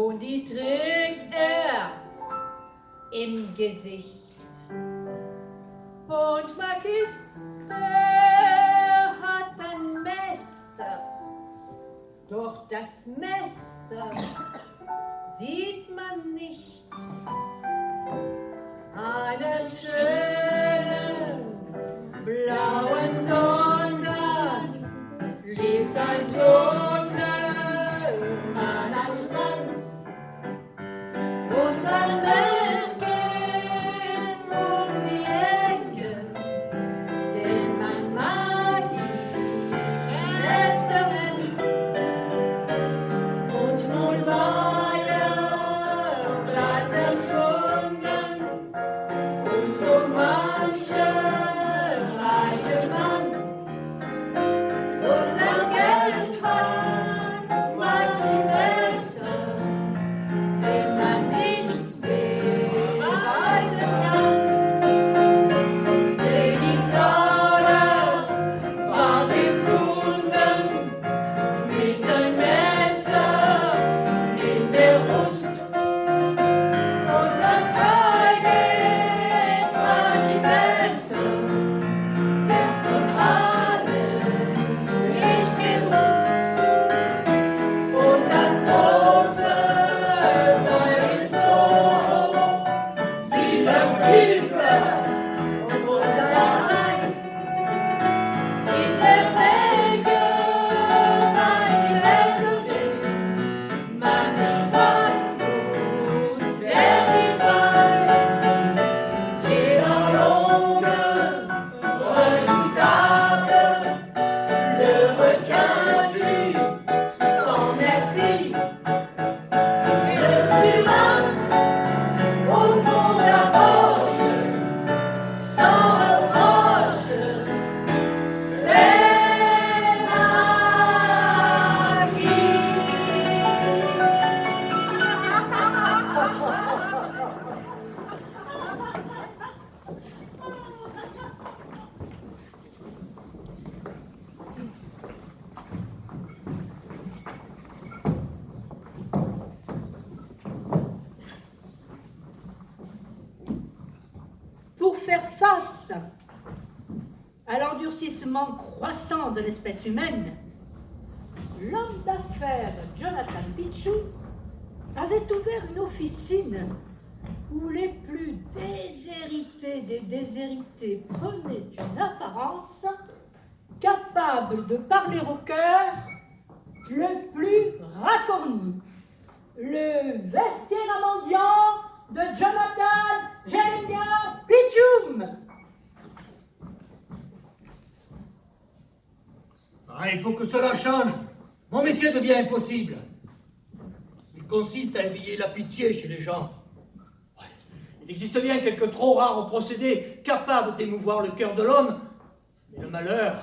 und die trägt er im Gesicht. Und Magister hat ein Messer, doch das Messer sieht man nicht. Einen schönen blauen Sonntag liegt ein toter Mann am Strand und ein Mensch geht um die Ecke, den man Magie besser nennt. Und Schmulmeier bleibt verschwunden und so mancher reiche Mann und sein Geld hat man die Messer, dem man nichts beweisen kann. Genital war gefunden mit dem Messer in der Brust und an keine war die Messer, der von allen nicht gewusst. Und das große Feuer im Zoo, 7 Kinder und ein Eis. In der Menge war die Messer, den man nicht fragt und der nicht weiß. Jeder Lunge redoutable, le requin tue sans merci. Et le suivant, au fond de la poche, sans reproche, c'est Pour faire face à l'endurcissement croissant de l'espèce humaine, l'homme d'affaires Jonathan Pichou avait ouvert une officine où les plus déshérités des déshérités prenaient une apparence capable de parler au cœur le plus racorni. Le vestiaire mendiant de Jonathan Jeremiah Pichoum. Ah, il faut que cela change. Mon métier devient impossible. Il consiste à éveiller la pitié chez les gens. Ouais. Il existe bien quelques trop rares procédés capables d'émouvoir le cœur de l'homme, mais le malheur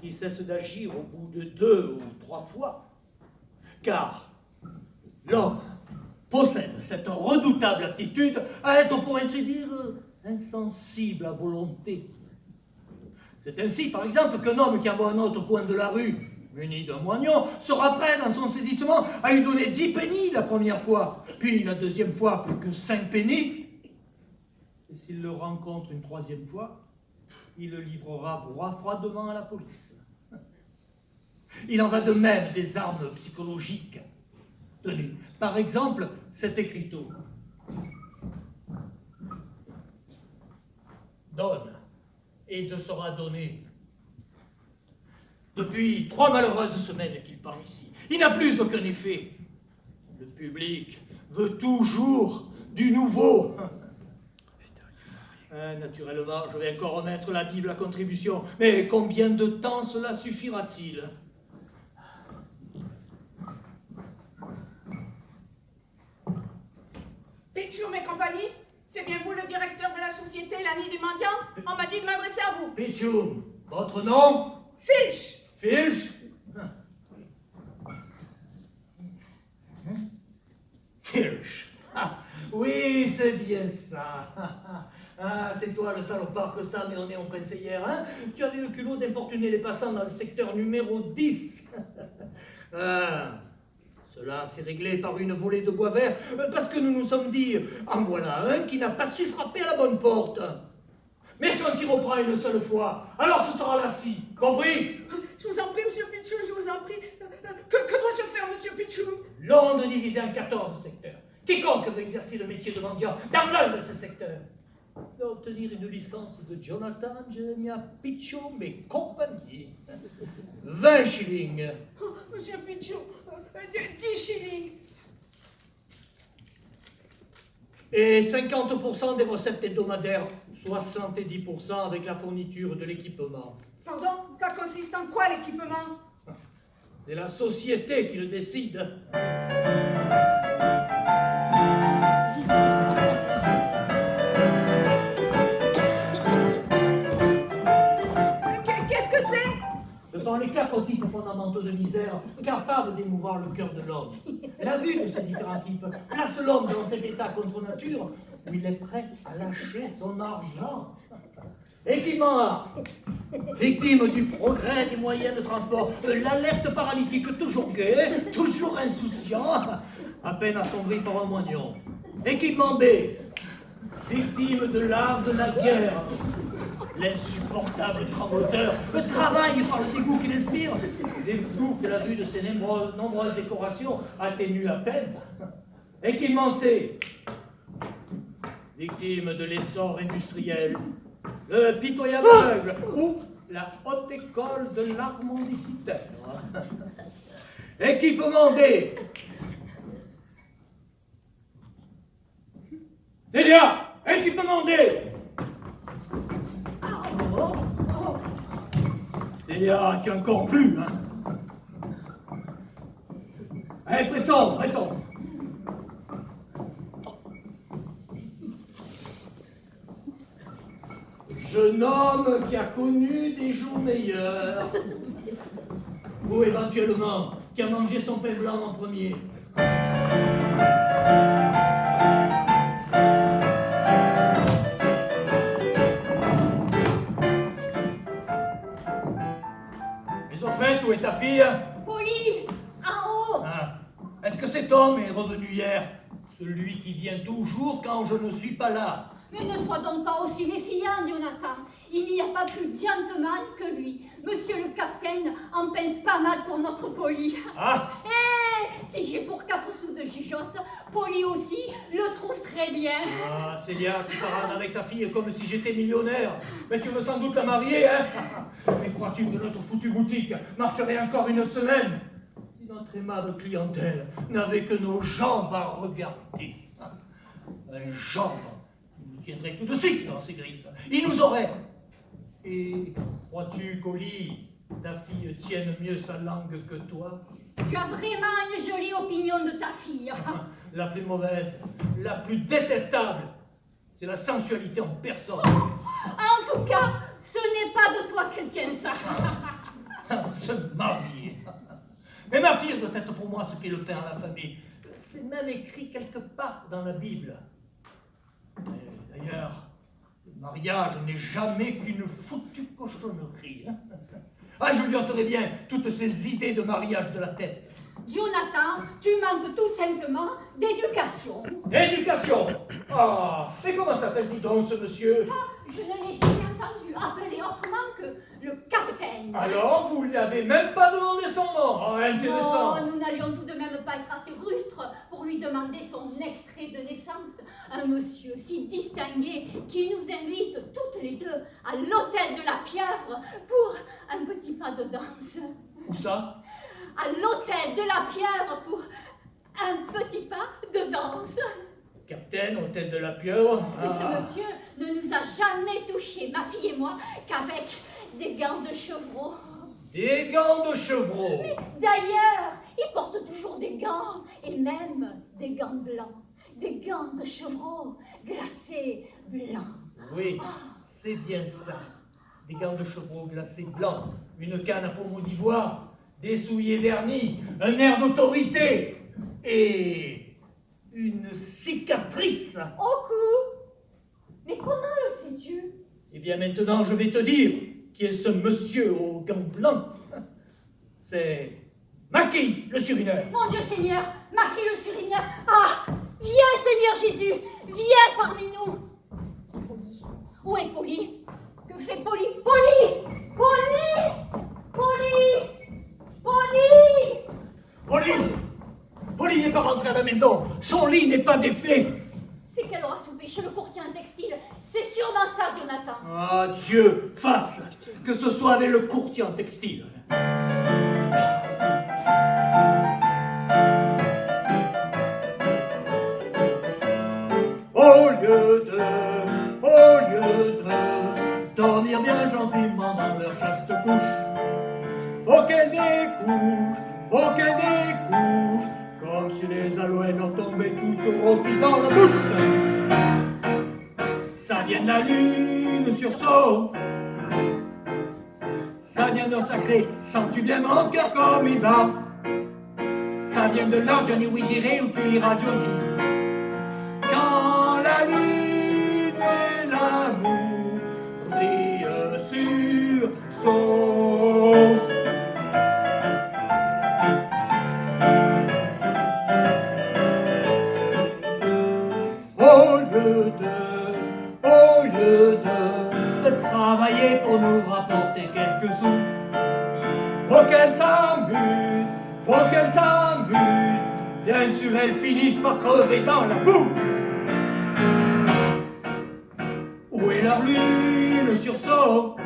qui cesse d'agir au bout de 2 ou 3 fois. Car l'homme possède cette redoutable aptitude à être, pour ainsi dire, insensible à volonté. C'est ainsi, par exemple, qu'un homme qui envoie un autre au coin de la rue, muni d'un moignon, sera prêt dans son saisissement à lui donner 10 pennies la première fois, puis la deuxième fois plus que 5 pennies. Et s'il le rencontre une troisième fois, il le livrera froidement à la police. Il en va de même des armes psychologiques. Tenez, par exemple, cet écriteau. Donne, et il te sera donné. Depuis 3 malheureuses semaines qu'il parle ici, il n'a plus aucun effet. Le public veut toujours du nouveau. Naturellement, je vais encore remettre la Bible à contribution, mais combien de temps cela suffira-t-il? Pichoum et compagnie, c'est bien vous le directeur de la société, l'ami du mendiant? On m'a dit de m'adresser à vous. Pichoum, votre nom? Filch! Filch? Filch. Ah, oui, c'est bien ça. Ah, c'est toi le salopard que ça, mais on est en prince hier, hein? Tu avais le culot d'importuner les passants dans le secteur numéro 10. Ah, cela cela s'est réglé par une volée de bois vert, parce que nous nous sommes dit, en voilà un qui n'a pas su frapper à la bonne porte. Mais si on t'y reprend une seule fois, alors ce sera la scie, compris? Je vous en prie, monsieur Pichou, je vous en prie. Que dois-je faire, monsieur Pichou? Londres divisé en 14 secteurs. Quiconque veut exercer le métier de mendiant dans l'un de ces secteurs doit obtenir une licence de Jonathan Jeremiah Pichum et compagnie. 20 shillings. Oh, monsieur Pichou, 10 shillings. Et 50% des recettes hebdomadaires, 70% avec la fourniture de l'équipement. Pardon, ça consiste en quoi l'équipement? C'est la société qui le décide. Qu'est-ce que c'est? Ce sont les 4 types fondamentaux de misère capables d'émouvoir le cœur de l'homme. La vue de ces différents types place l'homme dans cet état contre nature où il est prêt à lâcher son argent. Équipement A, victime du progrès des moyens de transport, l'alerte paralytique toujours gai, toujours insouciant, à peine assombri par un moignon. Équipement B, victime de l'art de la guerre, l'insupportable trembloteur, le travail par le dégoût qu'il inspire, dégoût que la vue de ses nombreuses décorations atténue à peine. Équipement C, victime de l'essor industriel, le pitoyable aveugle ou la haute école de l'art mendicitaire. Équipement D. Célia, équipement D. Célia, tu as encore bu, hein? Allez, pressons, pressons. Jeune homme qui a connu des jours meilleurs, ou éventuellement qui a mangé son pain blanc en premier. Mais au fait, où est ta fille? Polly, en haut. Ah, est-ce que cet homme est revenu hier? Celui qui vient toujours quand je ne suis pas là. Mais ne sois donc pas aussi méfiant, Jonathan. Il n'y a pas plus gentleman que lui. Monsieur le capitaine en pince pas mal pour notre Polly. Ah, Si j'ai pour 4 sous de jugeote, Polly aussi le trouve très bien. ah, Célia, tu parades avec ta fille comme si j'étais millionnaire. Mais tu veux sans doute la marier, hein? Mais crois-tu que notre foutue boutique marcherait encore une semaine si notre aimable clientèle n'avait que nos jambes à regarder? Un jambe, il nous tiendrait tout de suite dans ses griffes. Il nous aurait. Et crois-tu qu'Oli, ta fille tienne mieux sa langue que toi? Tu as vraiment une jolie opinion de ta fille. La plus mauvaise, la plus détestable, c'est la sensualité en personne. En tout cas, ce n'est pas de toi qu'elle tient ça. Se marier. Mais ma fille doit être pour moi ce qu'est le pain à la famille. C'est même écrit quelque part dans la Bible. Et d'ailleurs, le mariage n'est jamais qu'une foutue cochonnerie. Ah, je lui ôterai bien toutes ces idées de mariage de la tête. Jonathan, tu manques tout simplement d'éducation. Éducation! Ah, mais comment s'appelle-t-il donc ce monsieur? Je ne l'ai jamais entendu appeler autrement que le capitaine. Alors, vous ne lui avez même pas demandé son nom. Ah, intéressant. Non, nous n'allions tout de même pas être assez rustres pour lui demander son extrait de naissance. Un monsieur si distingué qui nous invite toutes les deux à l'hôtel de la Pieuvre pour un petit pas de danse. Où ça? À l'hôtel de la Pieuvre pour un petit pas de danse. Capitaine, hôtel de la Pieuvre. Mais ce monsieur ne nous a jamais touchés, ma fille et moi, qu'avec des gants de chevreau. Des gants de chevreau. D'ailleurs, il porte toujours des gants, et même des gants blancs. Des gants de chevreau glacés blancs. Oui, c'est bien ça. Des gants de chevreau glacés blancs, une canne à pommeau d'ivoire, des souliers vernis, un air d'autorité et une cicatrice. Au cou. Mais comment le sais-tu? Eh bien maintenant, je vais te dire qui est ce monsieur aux gants blancs. C'est Maquis, le surineur. Mon Dieu Seigneur, Maquis le surineur. Ah, viens Seigneur Jésus, viens parmi nous. Poli, où est Poli? Que fait Poli? Poli! Poli! Poli! Poli! Poli! Poli n'est pas rentré à la maison. Son lit n'est pas défait. C'est qu'elle aura soupé chez le courtier en textile. C'est sûrement ça, Jonathan. Ah, Dieu fasse que ce soit avec le courtier en textile. Au lieu de dormir bien gentiment dans leur chaste couche, faut qu'elle découche, comme si les aloès leur tombaient tout rôtis dans la bouche. Ça vient de la lune sursaut, ça vient d'un sacré, sens-tu bien mon cœur comme il bat? Ça vient de là, Johnny, oui j'irai où tu iras, Johnny. Quand la lune et l'amour brillent sur son. Au lieu de travailler pour nous rapporter quelques sous, faut qu'elle s'amuse, bien sûr elle finisse par crever dans la boue. Où est leur lune sursaut?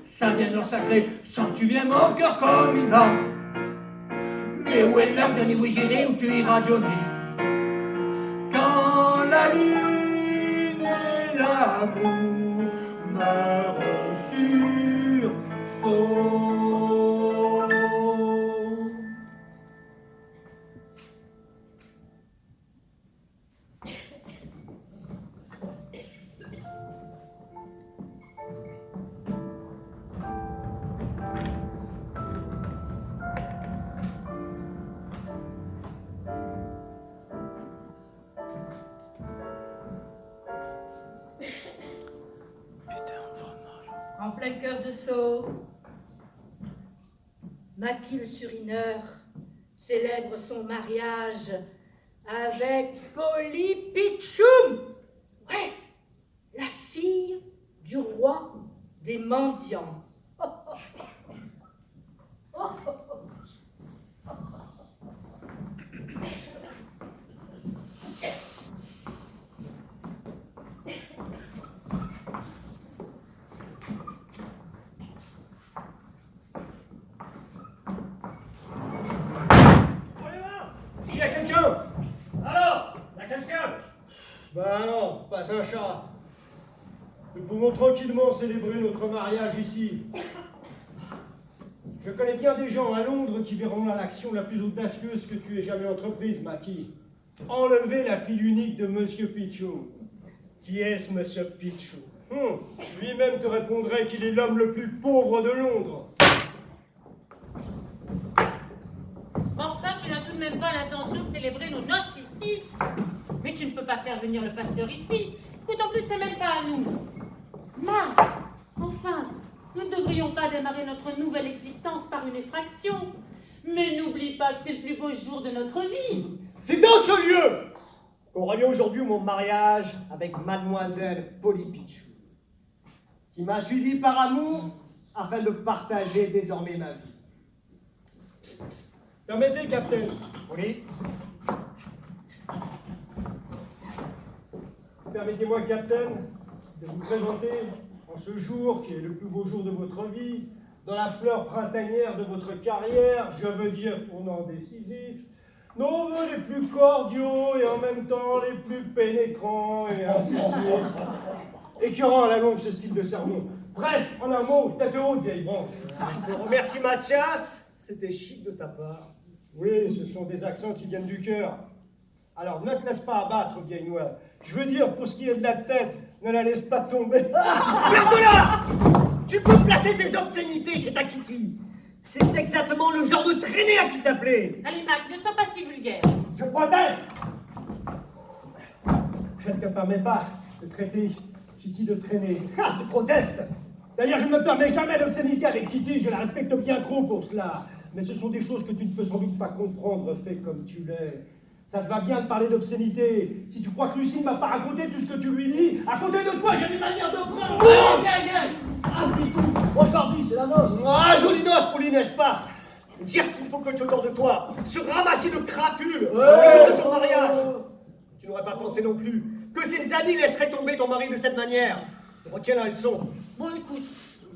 Ça vient leur sacré, sens-tu bien mon cœur comme il bat? Mais où est leur Johnny, oui j'irai où tu iras, Johnny. Quand la lune et l'amour meurent sur son. En plein cœur de Sceaux, Maquis le surineur célèbre son mariage avec Poli Pichoum, ouais, la fille du roi des mendiants. Il y a quelqu'un? Alors? Il y a quelqu'un? Ben non, pas un chat. Nous pouvons tranquillement célébrer notre mariage ici. Je connais bien des gens à Londres qui verront là l'action la plus audacieuse que tu aies jamais entreprise, Maquis. Enlever la fille unique de Monsieur Pichou. Qui est-ce, Monsieur Pichou? Lui-même te répondrait qu'il est l'homme le plus pauvre de Londres. Enfin, tu n'as tout de même pas l'intention de célébrer nos noces ici. Mais tu ne peux pas faire venir le pasteur ici. Écoute, en plus, c'est même pas à nous. Marc, enfin, nous ne devrions pas démarrer notre nouvelle existence par une effraction. Mais n'oublie pas que c'est le plus beau jour de notre vie. C'est dans ce lieu qu'aura lieu aujourd'hui mon mariage avec mademoiselle Poli Pichou, qui m'a suivi par amour afin de partager désormais ma vie. Psst, psst. Permettez, capitaine. Oui. Permettez-moi, capitaine, de vous présenter en ce jour qui est le plus beau jour de votre vie, dans la fleur printanière de votre carrière, je veux dire tournant décisif, nos vœux les plus cordiaux et en même temps les plus pénétrants et ainsi de suite. Écœurant à la longue ce style de sermon. Bref, en un mot, tête haute, vieille branche. Je te remercie, Mathias. C'était chic de ta part. Oui, ce sont des accents qui viennent du cœur. Alors, ne te laisse pas abattre, vieille noix. Je veux dire, pour ce qui est de la tête, ne la laisse pas tomber. Ferme-la! Tu peux placer tes obscénités chez ta Kitty. C'est exactement le genre de traînée à qui s'appelait. Allez, Mac, ne sois pas si vulgaire. Je proteste! Je ne te permets pas de traiter Kitty de traînée. Ah, tu protestes? D'ailleurs, je ne me permets jamais d'obscénité avec Kitty, je la respecte bien trop pour cela. Mais ce sont des choses que tu ne peux sans doute pas comprendre, fait comme tu l'es. Ça te va bien de parler d'obscénité. Si tu crois que Lucie ne m'a pas raconté tout ce que tu lui dis, à côté de toi, j'ai des manières de prendre. Oh, viens. Après tout, aujourd'hui, c'est la noce. Ah, jolie noce, Pauline, n'est-ce pas? Dire qu'il faut que tu autour de toi se ramasser de crapules le jour de ton mariage. Tu n'aurais pas pensé non plus que ses amis laisseraient tomber ton mari de cette manière. Retiens la leçon. Bon, écoute,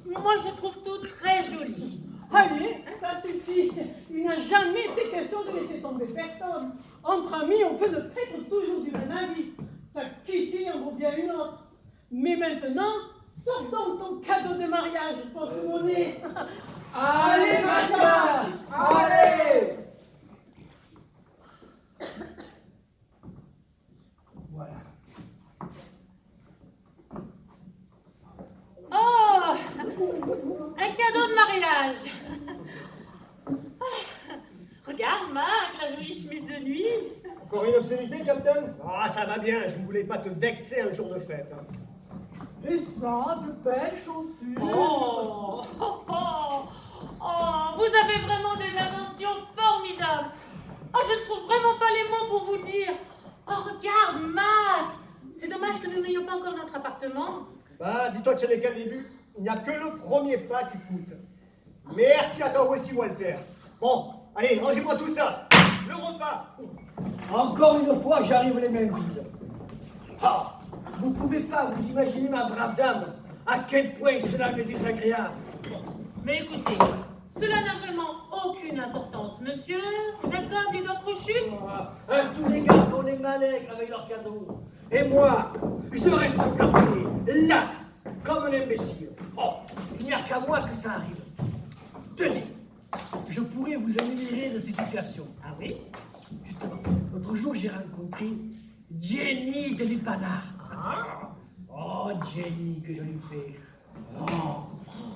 moi je trouve tout très joli. Allez, ça suffit. Il n'a jamais été question de laisser tomber personne. Entre amis, on peut ne pas être toujours du même avis. Ta Kitty en vaut bien une autre. Mais maintenant, sors donc ton cadeau de mariage pour se monnaie. Allez, Mathias, allez. Voilà. Oh, un cadeau de mariage. Regarde, Marc, la jolie chemise de nuit. Encore une obscénité, Captain? Ah, ça va bien, je ne voulais pas te vexer un jour de fête. Et ça, de belles chaussures. Oh, vous avez vraiment des intentions formidables. Oh, je ne trouve vraiment pas les mots pour vous dire. Oh, regarde, Mac. C'est dommage que nous n'ayons pas encore notre appartement. Bah, dis-toi que ce n'est qu'un début. Il n'y a que le premier pas qui coûte. Merci à toi aussi, Walter. Bon, allez, rangez-moi tout ça. Le repas. Encore une fois, j'arrive les mains vides. Ah, vous pouvez pas vous imaginer, ma brave dame, à quel point cela m'est désagréable. Mais écoutez, cela n'a vraiment aucune importance, monsieur. Jacob, les dents crochues. Tous les gars font les malègres avec leurs cadeaux. Et moi, je reste planté, là, comme un imbécile. Oh, il n'y a qu'à moi que ça arrive. Tenez, je pourrais vous énumérer de ces situations. Ah oui? Justement, l'autre jour, j'ai rencontré Jenny de l'Ipanard. Oh, Jenny, que je lui fais.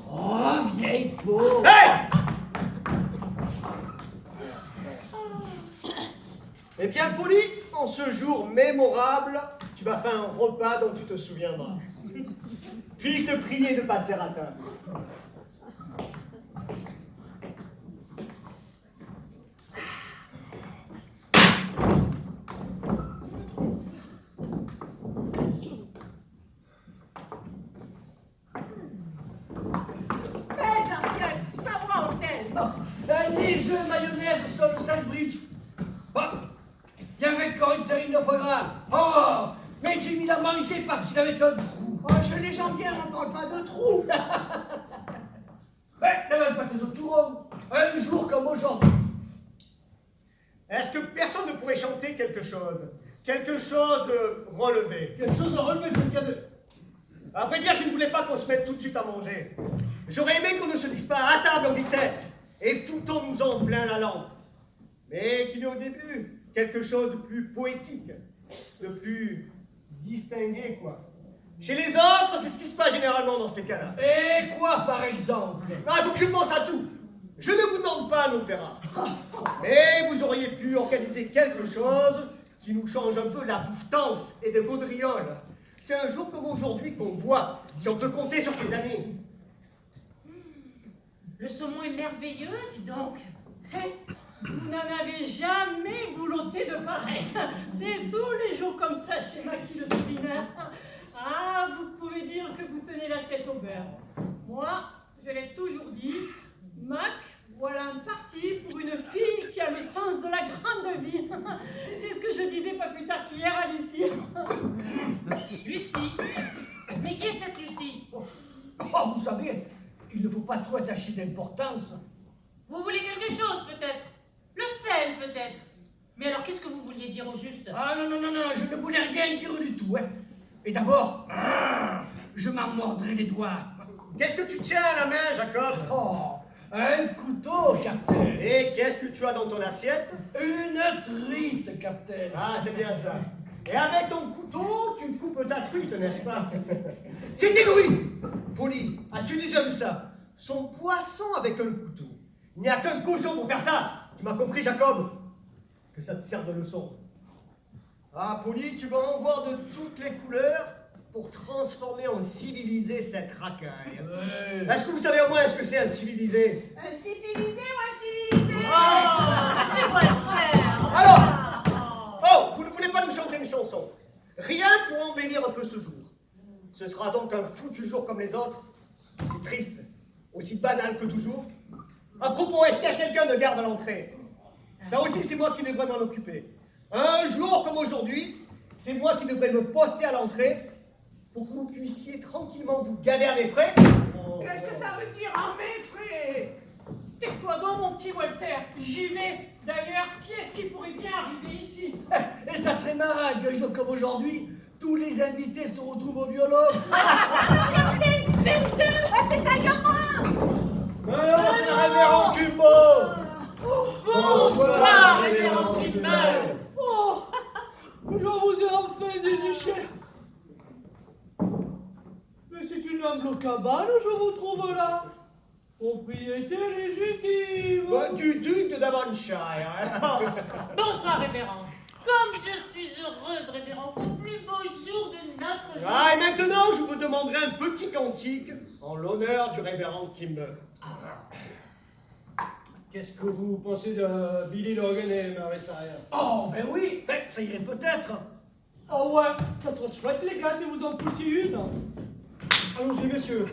Oh, vieille peau. Hey! Eh bien, Polly, en ce jour mémorable, tu vas faire un repas dont tu te souviendras. Puis-je te prier de passer à table? Belles assiettes, Savoie Hôtel. Les œufs mayonnaise sur le sandwich. Oh, il y avait encore une terrine de foie gras. Oh, mais j'ai mis à manger parce qu'il avait un trou. Oh, je les jambes bien, on parle pas de trou. Ouais, ne même pas tes autres tourons. Un jour comme aujourd'hui. Est-ce que personne ne pourrait chanter quelque chose? Quelque chose de relevé? Quelque chose de relevé, c'est le cas de... À vrai dire, je ne voulais pas qu'on se mette tout de suite à manger. J'aurais aimé qu'on ne se dise pas à table en vitesse et foutons-nous-en plein la lampe. Mais qu'il y ait au début quelque chose de plus poétique, de plus distingué, quoi. Chez les autres, c'est ce qui se passe généralement dans ces cas-là. Et quoi, par exemple? Ah, il faut que je pense à tout. Je ne vous demande pas un opéra. Mais vous auriez pu organiser quelque chose qui nous change un peu la bouffetance et des gaudrioles. C'est un jour comme aujourd'hui qu'on voit si on peut compter sur ses amis. Le saumon est merveilleux, dis donc. Vous n'en avez jamais boulotté de pareil. C'est tous les jours comme ça chez Maquis le séminaire. Ah, vous pouvez dire que vous tenez l'assiette au beurre. Moi, je l'ai toujours dit, Mac, voilà un parti pour une fille qui a le sens de la grande vie. C'est ce que je disais pas plus tard qu'hier à Lucie. Lucie. Mais qui est cette Lucie? Oh, vous savez, il ne faut pas trop attacher d'importance. Vous voulez quelque chose, peut-être? Le sel, peut-être? Mais alors, qu'est-ce que vous vouliez dire au juste? Ah non, je ne voulais rien dire du tout, hein. Et d'abord, je m'en mordrai les doigts. Qu'est-ce que tu tiens à la main, Jacob? Oh, un couteau, capitaine. Et qu'est-ce que tu as dans ton assiette? Une truite, capitaine. Ah, c'est bien ça. Et avec ton couteau, tu coupes ta truite, n'est-ce pas? C'est inouï! Polly, as-tu déjà vu ça? Son poisson avec un couteau. Il n'y a qu'un cochon pour faire ça. Tu m'as compris, Jacob? Que ça te sert de leçon. Ah, Polly, tu vas en voir de toutes les couleurs pour transformer en civilisé cette racaille. Est-ce que vous savez au moins ce que c'est un civilisé? Un civilisé ou un civilisé? c'est Walter. Alors, oh, vous ne voulez pas nous chanter une chanson? Rien pour embellir un peu ce jour. Ce sera donc un foutu jour comme les autres, aussi triste, aussi banal que toujours. À propos, est-ce qu'il y a quelqu'un de garde à l'entrée? Ça aussi, c'est moi qui devrais m'en occuper. Un jour comme aujourd'hui, c'est moi qui devrais me poster à l'entrée pour que vous puissiez tranquillement vous gaver à mes frais. Qu'est-ce que ça veut dire en mes frais? Tais-toi donc, mon petit Walter. J'y vais. D'ailleurs, qui est-ce qui pourrait bien arriver ici? Et ça serait marrant qu'un jour comme aujourd'hui, tous les invités se retrouvent au violon. Regardez, c'est d'ailleurs moi. Alors, c'est le révérend Kimbo. Bonsoir, révérend Kimble. Oh, je vous ai enfin déniché. Mais c'est une humble cabane, je vous trouve là. Propriété légitime. Du duc de Devonshire. Hein. Bonsoir, révérend. Comme je suis heureuse, révérend, au plus beau jour de notre vie. Ah, et maintenant, je vous demanderai un petit cantique en l'honneur du révérend Kimber. Qu'est-ce que vous pensez de Billy Logan et Mary Sire? Oh, ben oui, ben, ça irait peut-être. Ah ouais, ça serait chouette les gars si vous en poussiez une. Allons-y, messieurs.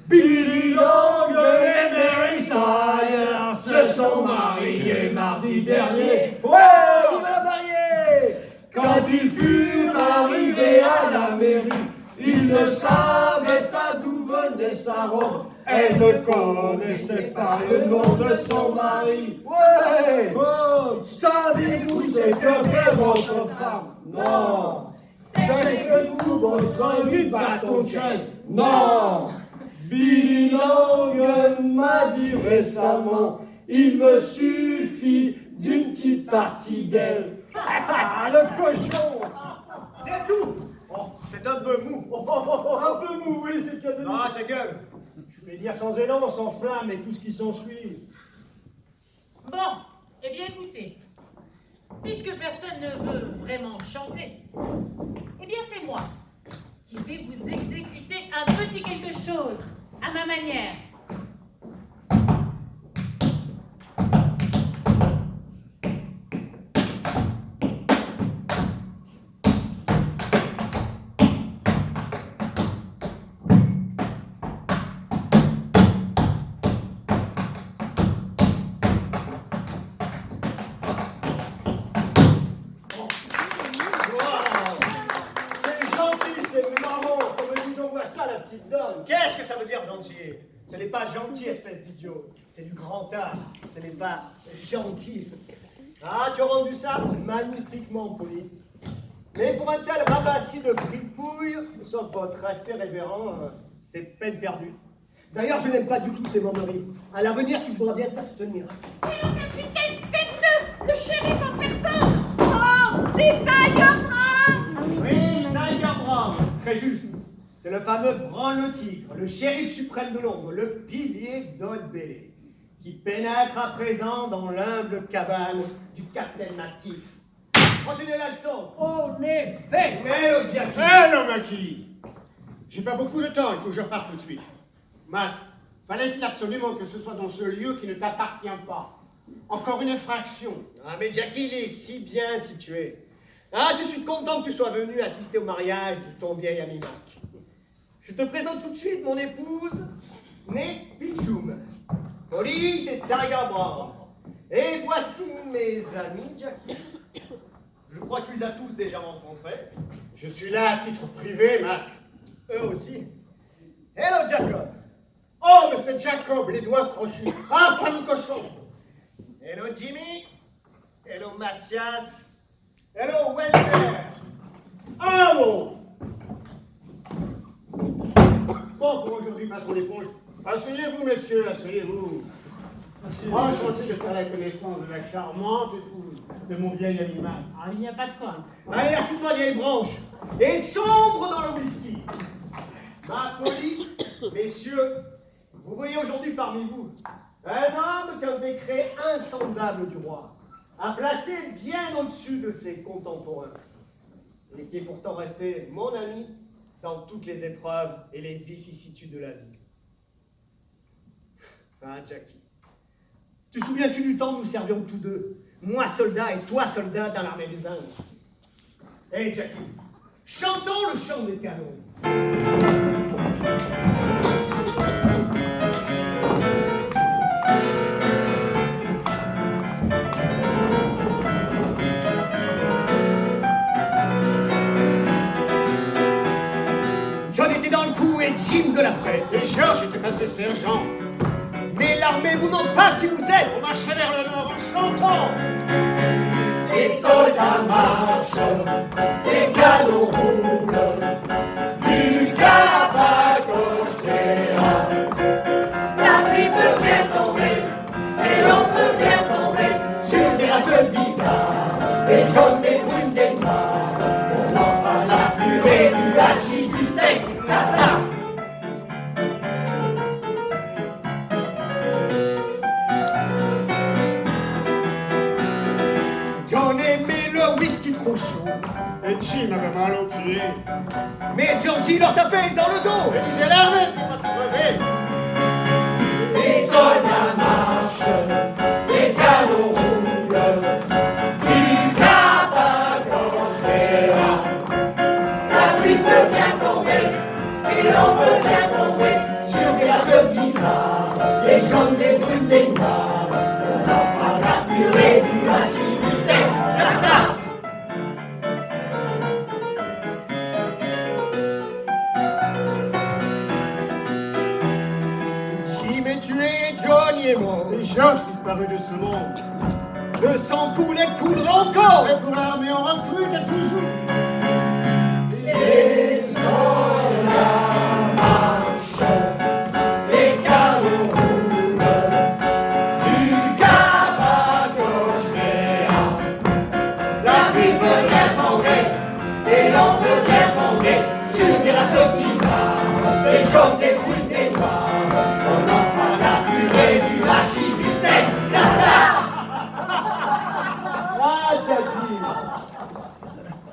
Billy Logan et Mary Sire se sont mariés mardi dernier. Ouais, vive la mariée! Quand ils furent arrivés à la mairie, ils ne savaient pas d'où venait sa robe. Elle ne connaissait pas le nom de son mari. Ouais! Oh, Savez-vous ce que fait votre femme? Non! Cessez-vous votre vie de bâton de chaise? Non! Billy Logan m'a dit récemment, il me suffit d'une petite partie d'elle. ah, le cochon! C'est tout. Oh, c'est un peu mou. Un peu mou, oui, c'est le cas de dire. Ah, ta gueule. Je vais dire sans élan, sans flamme et tout ce qui s'ensuit. Bon, eh bien écoutez, puisque personne ne veut vraiment chanter, eh bien c'est moi qui vais vous exécuter un petit quelque chose à ma manière. C'est gentil, c'est marrant. Comme nous envoie ça, la petite dame. Qu'est-ce que ça veut dire gentil? Ce n'est pas gentil, espèce d'idiot. C'est du grand art. Ce n'est pas gentil. Ah, tu as rendu ça magnifiquement poli. Mais pour un tel rabassis de fripouille, sauf votre respect révérend, c'est peine perdue. D'ailleurs, je n'aime pas du tout ces momeries. À l'avenir, tu pourras bien t'abstenir. Mais le capitaine Peste, le shérif en personne. Oh, c'est Tiger Brown. Oui, Tiger Brown, très juste. C'est le fameux Bran le Tigre, le shérif suprême de l'ombre, le pilier d'Old Bailey, qui pénètre à présent dans l'humble cabane du capitaine McKeef. Continuez la leçon. En effet! Mais le Jackie. Hello, Maki. J'ai pas beaucoup de temps, il faut que je reparte tout de suite. Mac, fallait-il absolument que ce soit dans ce lieu qui ne t'appartient pas? Encore une infraction. Ah, mais Jackie, il est si bien situé. Ah, je suis content que tu sois venu assister au mariage de ton vieil ami Mac. Je te présente tout de suite mon épouse, née Pichoum. Polly, c'est Tiger Brown. Et voici mes amis, Jackie. Je crois que tu les as tous déjà rencontrés. Je suis là à titre privé, Mac. Eux aussi. Hello, Jacob. Oh, mais c'est Jacob, les doigts crochus. Ah, famille cochon. Hello, Jimmy. Hello, Mathias. Hello, Walter. Ah bon. Bon, pour aujourd'hui, passons l'éponge. Asseyez-vous, messieurs, asseyez-vous. Enchanté de faire la connaissance de la charmante épouse de mon vieil ami Mac. Ah, il n'y a pas de quoi. Allez, assieds-toi, vieille branche. Et sombre dans le whisky. Ma Polly, messieurs, vous voyez aujourd'hui parmi vous un homme qu'un décret insondable du roi a placé bien au-dessus de ses contemporains et qui est pourtant resté mon ami dans toutes les épreuves et les vicissitudes de la vie. Ah, Jackie, Te souviens-tu du temps où nous servions tous deux, moi soldat et toi soldat dans l'armée des Indes? Hé Jackie, chantons le chant des canons. John était dans le coup et Jim de la fête. Et Georges était passé sergent. Mais l'armée vous montre pas qui vous êtes. On marchait vers le nord en chantant. Les soldats marchent, les canons roulent, du Cap à Cochléa. La pluie peut bien tomber, et l'on peut bien tomber sur des races bizarres, des jaunes, des brunes, des noirs. On en fera la purée, du hachis, du steak, tartare. John aimait le whisky trop chaud. Et Jim avait mal aux pieds. Mais Georgie leur tapait dans le dos. Et disait l'armée ne peut pas crever. Les soldats marchent, les canons roulent, du Cap à Cochléa. La pluie peut bien tomber, et l'on peut bien tomber sur des races bizarres, les jaunes, des brunes, des noirs. On en fera de la purée, du hachis, du steak, tartare. Jim est tué, Johnny est mort. Et Georges disparu de ce monde. Le sang coule et coulera encore. Et pour l'armée, on recrute toujours. Les soldats marchent, les canons roulent, du Cap à Cochléa. La pluie peut bien tomber, et l'on peut bien tomber sur des races bizarres, des jaunes, des brunes, des noirs. On en fera de la purée, du hachis, du steak, tartare.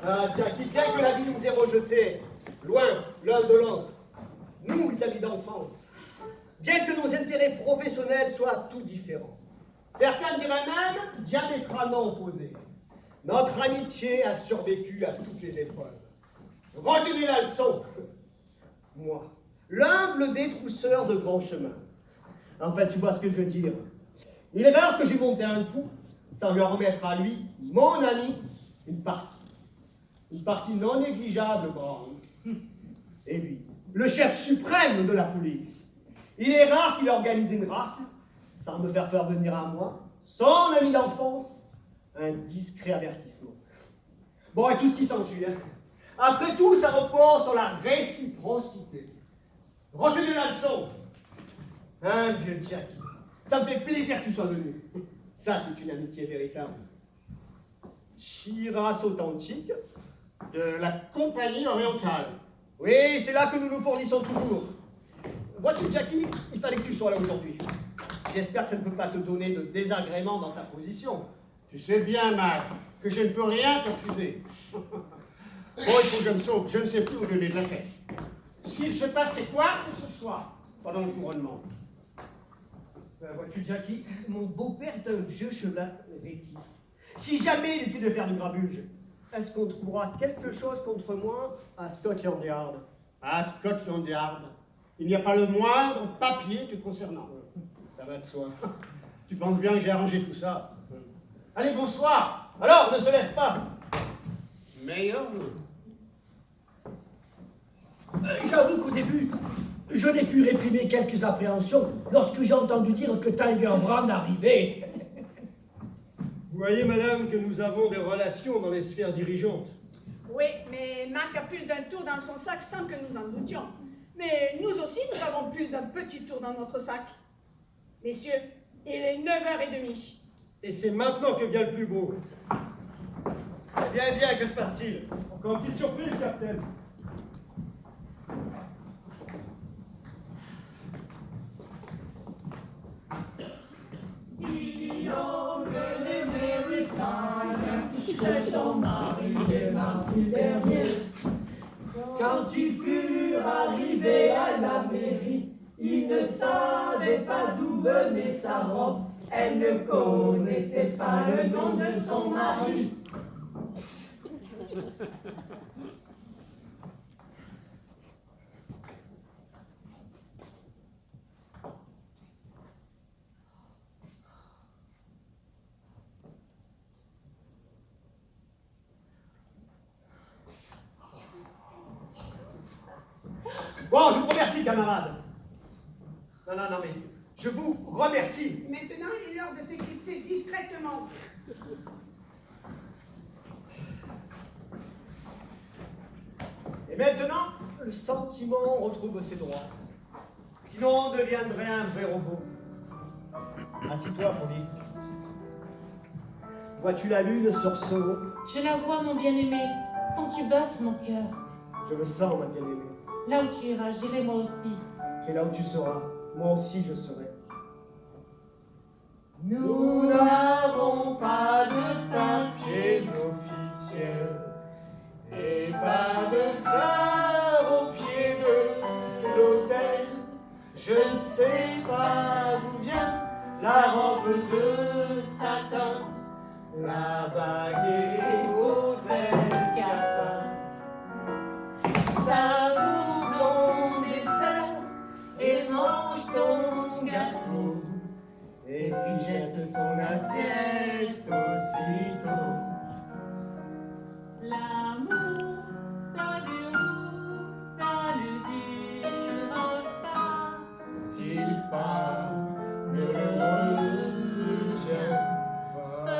Ah, Jackie, bien que la vie nous ait rejetés, loin l'un de l'autre, nous, les amis d'enfance, bien que nos intérêts professionnels soient tout différents, certains diraient même diamétralement opposés, notre amitié a survécu à toutes les épreuves. Retenez la leçon. Moi, l'humble détrousseur de grands chemins. En fait, tu vois ce que je veux dire. Il est rare que j'ai monté un coup sans lui remettre à lui, mon ami, une partie. Une partie non négligeable, Brown. Et lui, le chef suprême de la police. Il est rare qu'il organise une rafle sans me faire parvenir à moi, son ami d'enfance, un discret avertissement. Bon, et tout ce qui s'ensuit, hein. Après tout, ça repose sur la réciprocité. Retenez la leçon. Hein, vieux Jackie, ça me fait plaisir que tu sois venu. Ça, c'est une amitié véritable. Shiraz authentique. De la compagnie orientale. Oui, c'est là que nous nous fournissons toujours. Vois-tu, Jackie, il fallait que tu sois là aujourd'hui. J'espère que ça ne peut pas te donner de désagréments dans ta position. Tu sais bien, Mac, que je ne peux rien te refuser. Bon, il faut que je me sauve. Je ne sais plus où donner de la tête. S'il se passait quoi que ce soit pendant le couronnement. Vois-tu, Jackie, mon beau-père est un vieux cheval rétif. Si jamais il essaie de faire du grabuge, est-ce qu'on trouvera quelque chose contre moi à Scotland Yard? À Scotland Yard, il n'y a pas le moindre papier te concernant. Ça va de soi. Tu penses bien que j'ai arrangé tout ça. Allez, bonsoir. Alors, ne se laisse pas. Meilleur. J'avoue qu'au début, je n'ai pu réprimer quelques appréhensions lorsque j'ai entendu dire que Tiger Brown arrivait. Vous voyez, madame, que nous avons des relations dans les sphères dirigeantes. Oui, mais Marc a plus d'un tour dans son sac sans que nous en doutions. Mais nous aussi, nous avons plus d'un petit tour dans notre sac. Messieurs, il est 9h30. Et c'est maintenant que vient le plus beau. Bien, bien, que se passe-t-il? Encore une petite surprise, capitaine. Se sont mariés mardi dernier. Quand ils furent arrivés à la mairie, ils ne savaient pas d'où venait sa robe. Elle ne connaissait pas le nom de son mari. Bon, je vous remercie, camarades. Non, mais je vous remercie. Maintenant, il est l'heure de s'éclipser discrètement. Et maintenant, le sentiment retrouve ses droits. Sinon, on deviendrait un vrai robot. Assis-toi, Promis. Vois-tu la lune, Sorceau? Je la vois, mon bien-aimé. Sens-tu battre mon cœur? Je le sens, ma bien-aimée. Là où tu iras, j'irai moi aussi. Et là où tu seras, moi aussi je serai. Nous n'avons pas de papiers officiels et pas de fleurs au pied de l'autel. Je ne sais pas d'où vient la robe de satin, la bague et les beaux escarpins. Savoure ton dessert et mange ton gâteau. Et puis jette ton assiette aussitôt. L'amour, ça ne durera. S'il part, ne le retiens pas.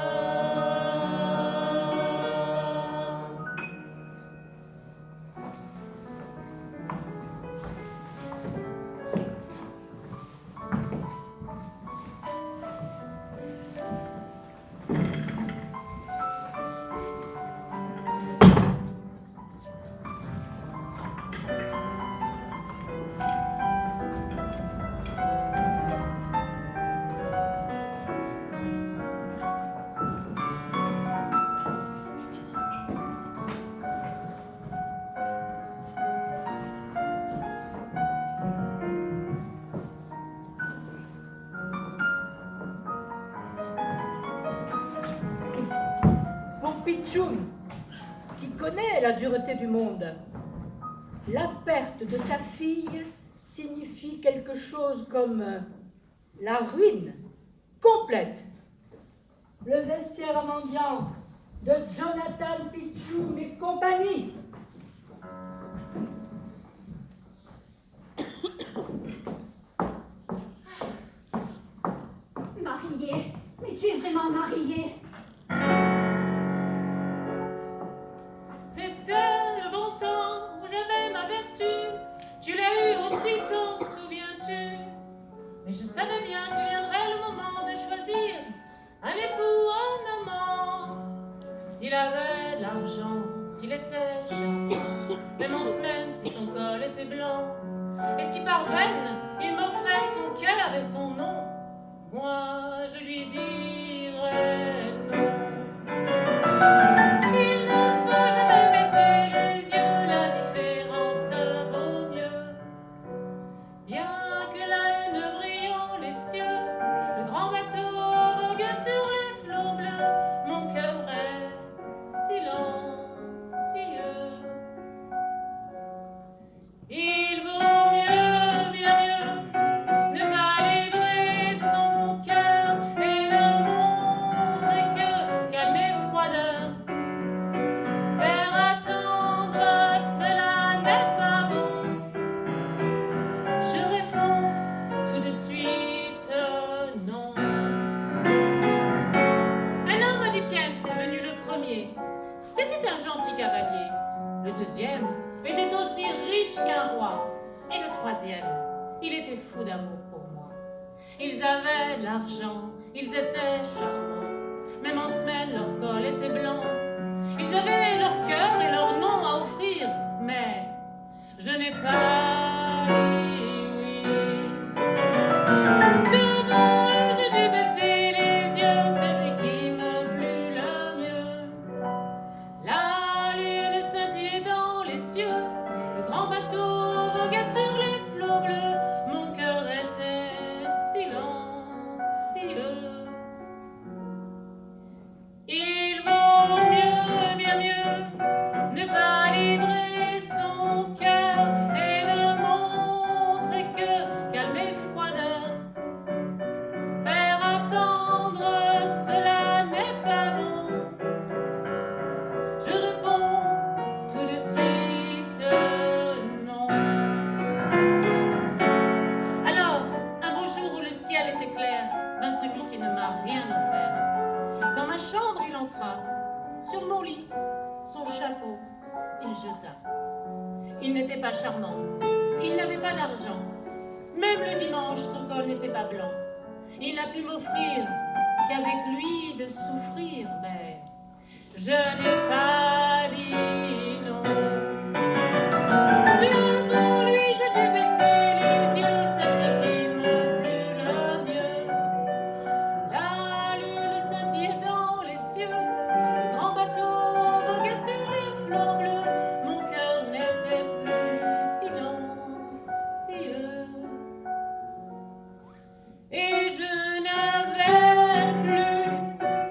Pour Pichoum, qui connaît la dureté du monde, la perte de sa fille signifie quelque chose comme la ruine complète. Le vestiaire mendiant de Jonathan Pichoum et compagnie. Mariée? Mais tu es vraiment mariée? C'était le bon temps où j'avais ma vertu. Tu l'as eu aussitôt, souviens-tu? Mais je savais bien que viendrait le moment de choisir un époux, un amant. S'il avait de l'argent, s'il était charmant, même en semaine si son col était blanc, et si par veine il m'offrait son cœur et son nom, moi je lui dirais non. Il ne faut jamais baisser les yeux, l'indifférence vaut mieux. Bien que la lune brillant les cieux, le grand bateau vogue sur les flots bleus, mon cœur est silencieux. Il vaut mieux, bien mieux, ne pas livrer son cœur et ne montrer que calme et froideur. Faire attendre, cela n'est pas bon. Je réponds tout de suite non. Un homme du Kent est venu le premier. C'était un gentil cavalier. Le deuxième était aussi riche qu'un roi. Et le troisième, il était fou d'amour pour moi. Ils avaient de l'argent, ils étaient charmants. Même en semaine, leur col était blanc. Ils avaient leur cœur et leur nom à offrir. Mais je n'ai pas dit oui. Devant eux, j'ai dû baisser les yeux, c'est lui qui me plut le mieux. La lune scintillait dans les cieux, le grand bateau voguait sur les flots bleus, mon cœur était silencieux. chambre, il entra. Sur mon lit, son chapeau, il jeta. Il n'était pas charmant. Il n'avait pas d'argent. Même le dimanche, son col n'était pas blanc. Il n'a pu m'offrir qu'avec lui de souffrir, mais je n'ai pas dit non. Devant lui, j'ai dû baisser les yeux, c'est qui me plut le mieux. La lune scintillait dans les cieux, le grand bateau voguait sur les flots bleus. Mon cœur n'était plus silencieux. Et je n'avais plus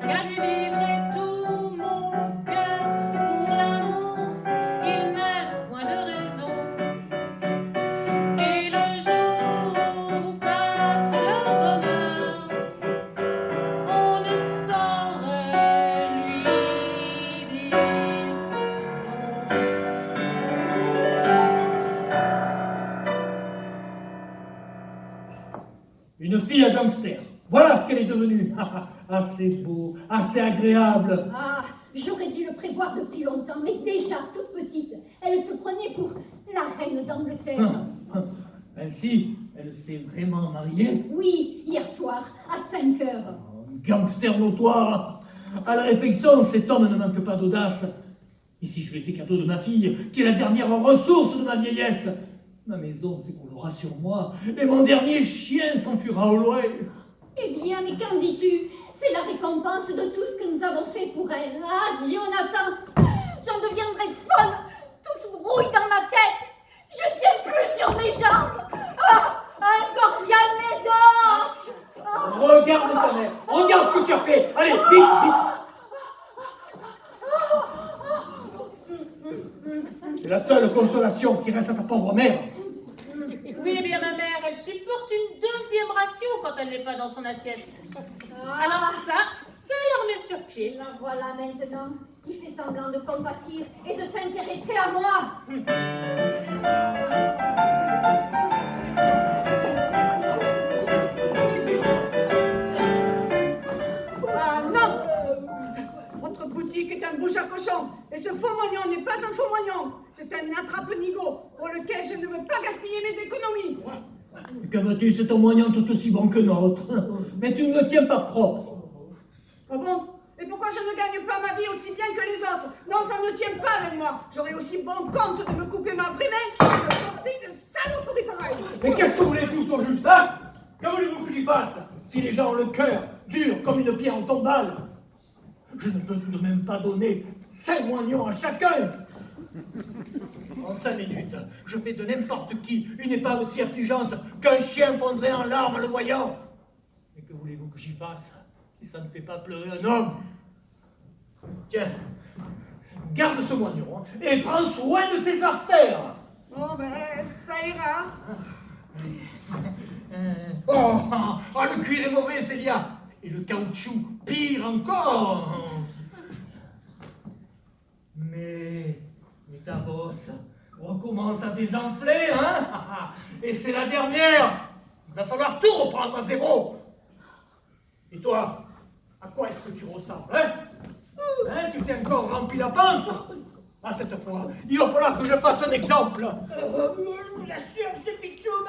qu'à lui livrer tout mon cœur. Pour l'amour, il n'est point de raison. Et le jour où passe le bonheur, on ne saurait lui dire Une fille à gangster. Voilà ce qu'elle est devenue. Assez beau, assez agréable. Ah, j'aurais dû le prévoir depuis longtemps, mais déjà, toute petite, elle se prenait pour la reine d'Angleterre. Ainsi, elle s'est vraiment mariée. Oui, hier soir, à 5 heures. Gangster notoire. À la réflexion, cet homme ne manque pas d'audace. Ici, je lui ai fait cadeau de ma fille, qui est la dernière ressource de ma vieillesse. Ma maison s'écroulera sur moi, et mon dernier chien s'enfuira au loin. Eh bien, mais qu'en dis-tu? C'est la récompense de tout ce que nous avons fait pour elle. Ah, Jonathan, j'en deviendrai folle. Tout se brouille dans ma tête. Je tiens plus sur mes jambes. Ah, un cordial médoc. Ah. Regarde ta mère, regarde ce que tu as fait. Allez, vite, vite. C'est la seule consolation qui reste à ta pauvre mère. Oui, eh bien, ma mère, elle supporte une deuxième ration quand elle n'est pas dans son assiette. Alors ça la remet sur pied. La voilà maintenant, qui fait semblant de compatir et de s'intéresser à moi. Ah non! Votre boutique est un bouche à cochon, et ce faux moignon n'est pas un faux moignon. C'est un attrape-nigo pour lequel je ne veux pas gaspiller mes économies. Que veux-tu, c'est un moignon tout aussi bon que nôtre. Mais tu ne le tiens pas propre. Ah bon? Et pourquoi je ne gagne pas ma vie aussi bien que les autres? Non, ça ne tient pas avec moi. J'aurais aussi bon compte de me couper ma vraie main que de porter une saloperie pareille. Mais qu'est-ce que vous voulez tous au juste, hein? Que voulez-vous que j'y fasse? Si les gens ont le cœur dur comme une pierre en tombale, je ne peux tout de même pas donner 5 moignons à chacun. En 5 minutes, je fais de n'importe qui une épave aussi affligeante qu'un chien fondrait en larmes en le voyant. Mais que voulez-vous que j'y fasse si ça ne fait pas pleurer un homme? Tiens, garde ce moignon et prends soin de tes affaires. Oh ben, ça ira. Oh, le cuir est mauvais, Célia. Et le caoutchouc, pire encore. Mais ta bosse recommence à désenfler, hein? Et c'est la dernière. Il va falloir tout reprendre à zéro. Et toi, à quoi est-ce que tu ressembles, hein? Tu t'es encore rempli la panse? Ah, cette fois, il va falloir que je fasse un exemple. Je vous assure, monsieur Pichoum,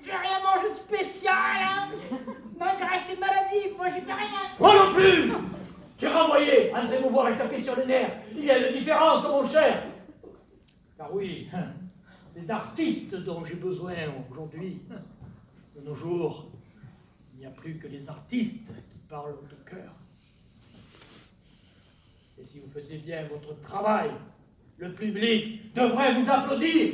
j'ai rien mangé de spécial, hein. Ma graisse est maladive, moi j'y fais rien. Moi non plus. J'ai renvoyé André me voir et taper sur les nerfs. Il y a une différence, mon cher. Car oui, c'est d'artistes dont j'ai besoin aujourd'hui. De nos jours, il n'y a plus que les artistes qui parlent de cœur. Et si vous faisiez bien votre travail, le public devrait vous applaudir.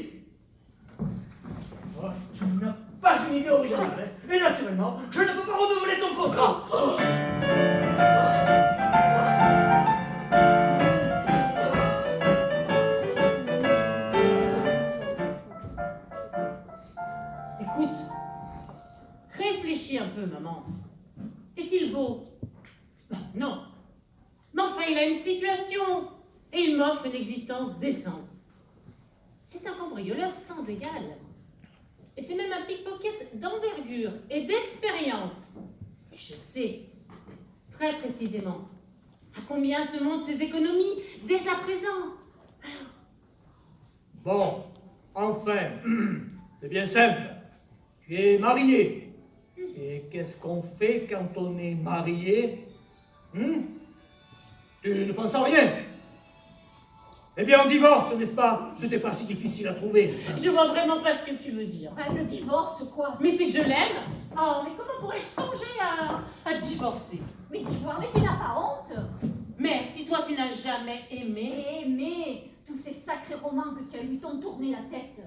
Oh, tu n'as pas une idée originale, hein? Et naturellement, je ne peux pas renouveler ton contrat. Écoute, réfléchis un peu, maman. Est-il beau? Non. Mais enfin, il a une situation et il m'offre une existence décente. C'est un cambrioleur sans égal. Et c'est même un pickpocket d'envergure et d'expérience. Et je sais, très précisément, À combien se montent ses économies dès à présent? Bon, enfin, c'est bien simple. Tu es marié. Et qu'est-ce qu'on fait quand on est marié? Tu ne penses à rien. Eh bien, on divorce, n'est-ce pas? Ce n'était pas si difficile à trouver. Je vois vraiment pas ce que tu veux dire. Le divorce, quoi? Mais c'est que je l'aime. Oh, mais comment pourrais-je songer à divorcer? Mais tu vois, mais tu n'as pas honte? Mais si toi tu n'as jamais aimé... Mais tous ces sacrés romans que tu as lus t'ont tourné la tête.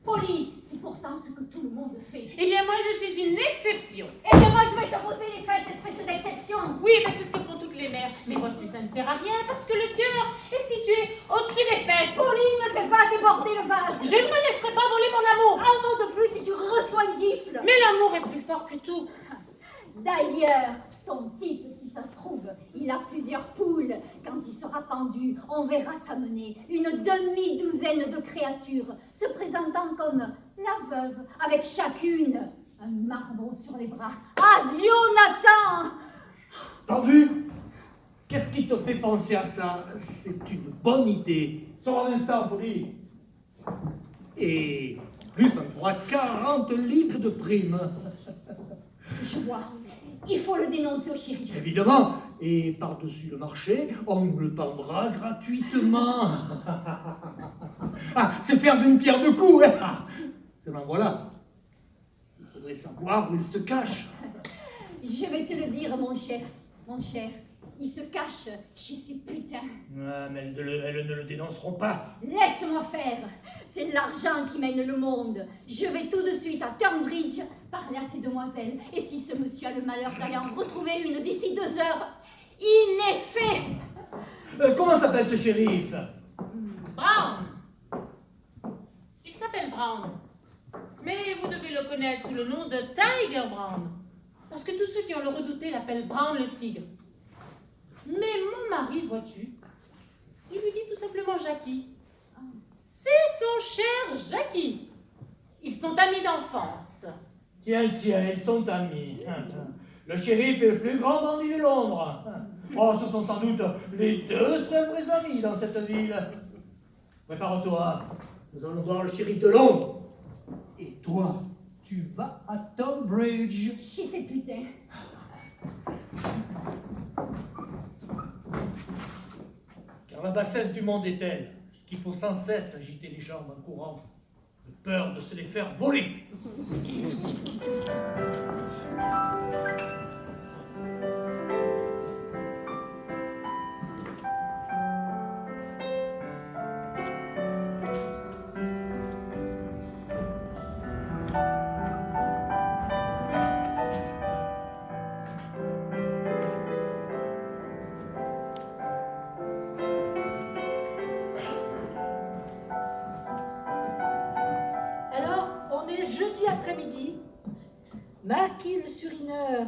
Polly, c'est pourtant ce que tout le monde fait. Eh bien moi je suis une exception. Eh bien moi je vais te poser les fesses, espèce d'exception. Oui, mais c'est ce que font toutes les mères. Mais toi ça ne sert à rien parce que le cœur est situé au-dessus des fesses. Polly, ne fais pas déborder le vase. Je ne me laisserai pas voler mon amour. Un mot de plus et tu reçois une gifle. Mais l'amour est plus fort que tout. D'ailleurs, ton type, si ça se trouve, il a plusieurs poules. Quand il sera pendu, on verra s'amener une demi-douzaine de créatures se présentant comme la veuve, avec chacune un marron sur les bras. Adieu, Nathan! T'as vu? Qu'est-ce qui te fait penser à ça? C'est une bonne idée. Sors un instant, Polly. Et plus, ça me fera 40 livres de prime. Je vois. Il faut le dénoncer au shérif. Évidemment. Et par-dessus le marché, on le pendra gratuitement. Ah, c'est faire d'une pierre deux coups. Hein. Seulement voilà. Il faudrait savoir où il se cache. Je vais te le dire, mon chef, mon cher. Il se cache chez ces putains. Ah, mais elles ne le dénonceront pas. Laisse-moi faire. C'est l'argent qui mène le monde. Je vais tout de suite à Cambridge parler à ces demoiselles. Et si ce monsieur a le malheur d'aller en retrouver une d'ici 2 heures, il est fait. Comment s'appelle ce shérif? Brown. Il s'appelle Brown. Mais vous devez le connaître sous le nom de Tiger Brown. Parce que tous ceux qui ont le redouté l'appellent Brown le tigre. Mais mon mari, vois-tu, il lui dit tout simplement Jackie. C'est son cher Jackie. Ils sont amis d'enfance. Tiens, ils sont amis. Le shérif est le plus grand bandit de Londres. Oh, ce sont sans doute les 2 seuls vrais amis dans cette ville. Prépare-toi, nous allons voir le shérif de Londres. Et toi, tu vas à Tonbridge. Chez ces putains. Car la bassesse du monde est telle qu'il faut sans cesse agiter les jambes en courant, de peur de se les faire voler. Jeudi après-midi, Mackie le Surineur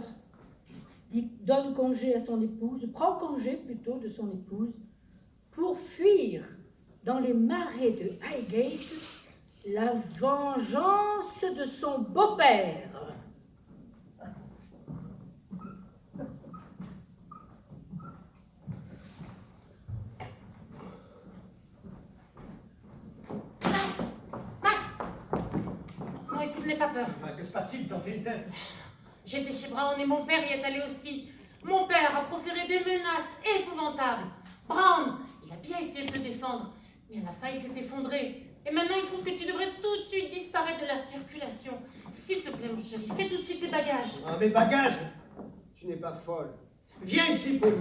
donne congé à son épouse, prend congé plutôt de son épouse, pour fuir dans les marais de Highgate la vengeance de son beau-père. N'aie pas peur. Que se passe-t-il? T'en fais une tête. J'étais chez Brown et mon père y est allé aussi. Mon père a proféré des menaces épouvantables. Brown, il a bien essayé de te défendre, mais à la fin il s'est effondré. Et maintenant il trouve que tu devrais tout de suite disparaître de la circulation. S'il te plaît mon chéri, fais tout de suite tes bagages. Ah, mes bagages? Tu n'es pas folle. Viens ici, Polly.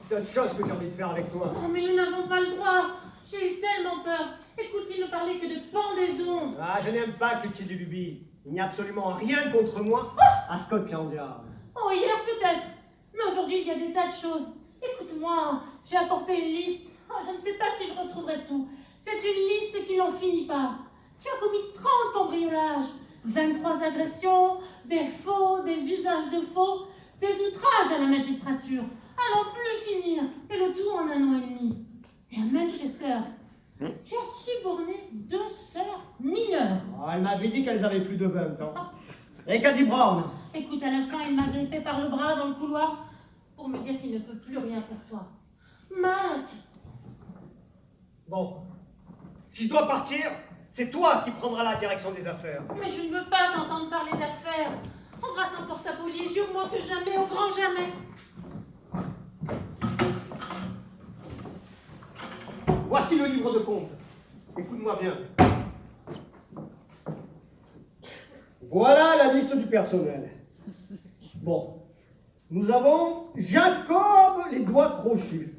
C'est autre chose que j'ai envie de faire avec toi. Oh mais nous n'avons pas le droit. J'ai eu tellement peur. Écoute, il ne parlait que de pendaison. Ah, je n'aime pas que tu aies des lubies. Il n'y a absolument rien contre moi à Scotland Yard. Oh, hier peut-être. Mais aujourd'hui, il y a des tas de choses. Écoute-moi, j'ai apporté une liste. Oh, je ne sais pas si je retrouverai tout. C'est une liste qui n'en finit pas. Tu as commis 30 cambriolages, 23 agressions, des faux, des usages de faux, des outrages à la magistrature. À n'en plus finir. Et le tout en 1 an et demi. Et à Manchester, tu as suborné 2 sœurs mineures. Oh, elle m'avait dit qu'elles avaient plus de 20 ans. Et qu'a dit Brown? Écoute, à la fin, il m'a grippé par le bras dans le couloir pour me dire qu'il ne peut plus rien pour toi. Bon. Si je dois partir, c'est toi qui prendras la direction des affaires. Mais je ne veux pas t'entendre parler d'affaires. Embrasse encore ta Polly et jure-moi que jamais, au grand jamais. Voici le livre de compte. Écoute-moi bien. Voilà la liste du personnel. Bon. Nous avons Jacob les doigts crochus.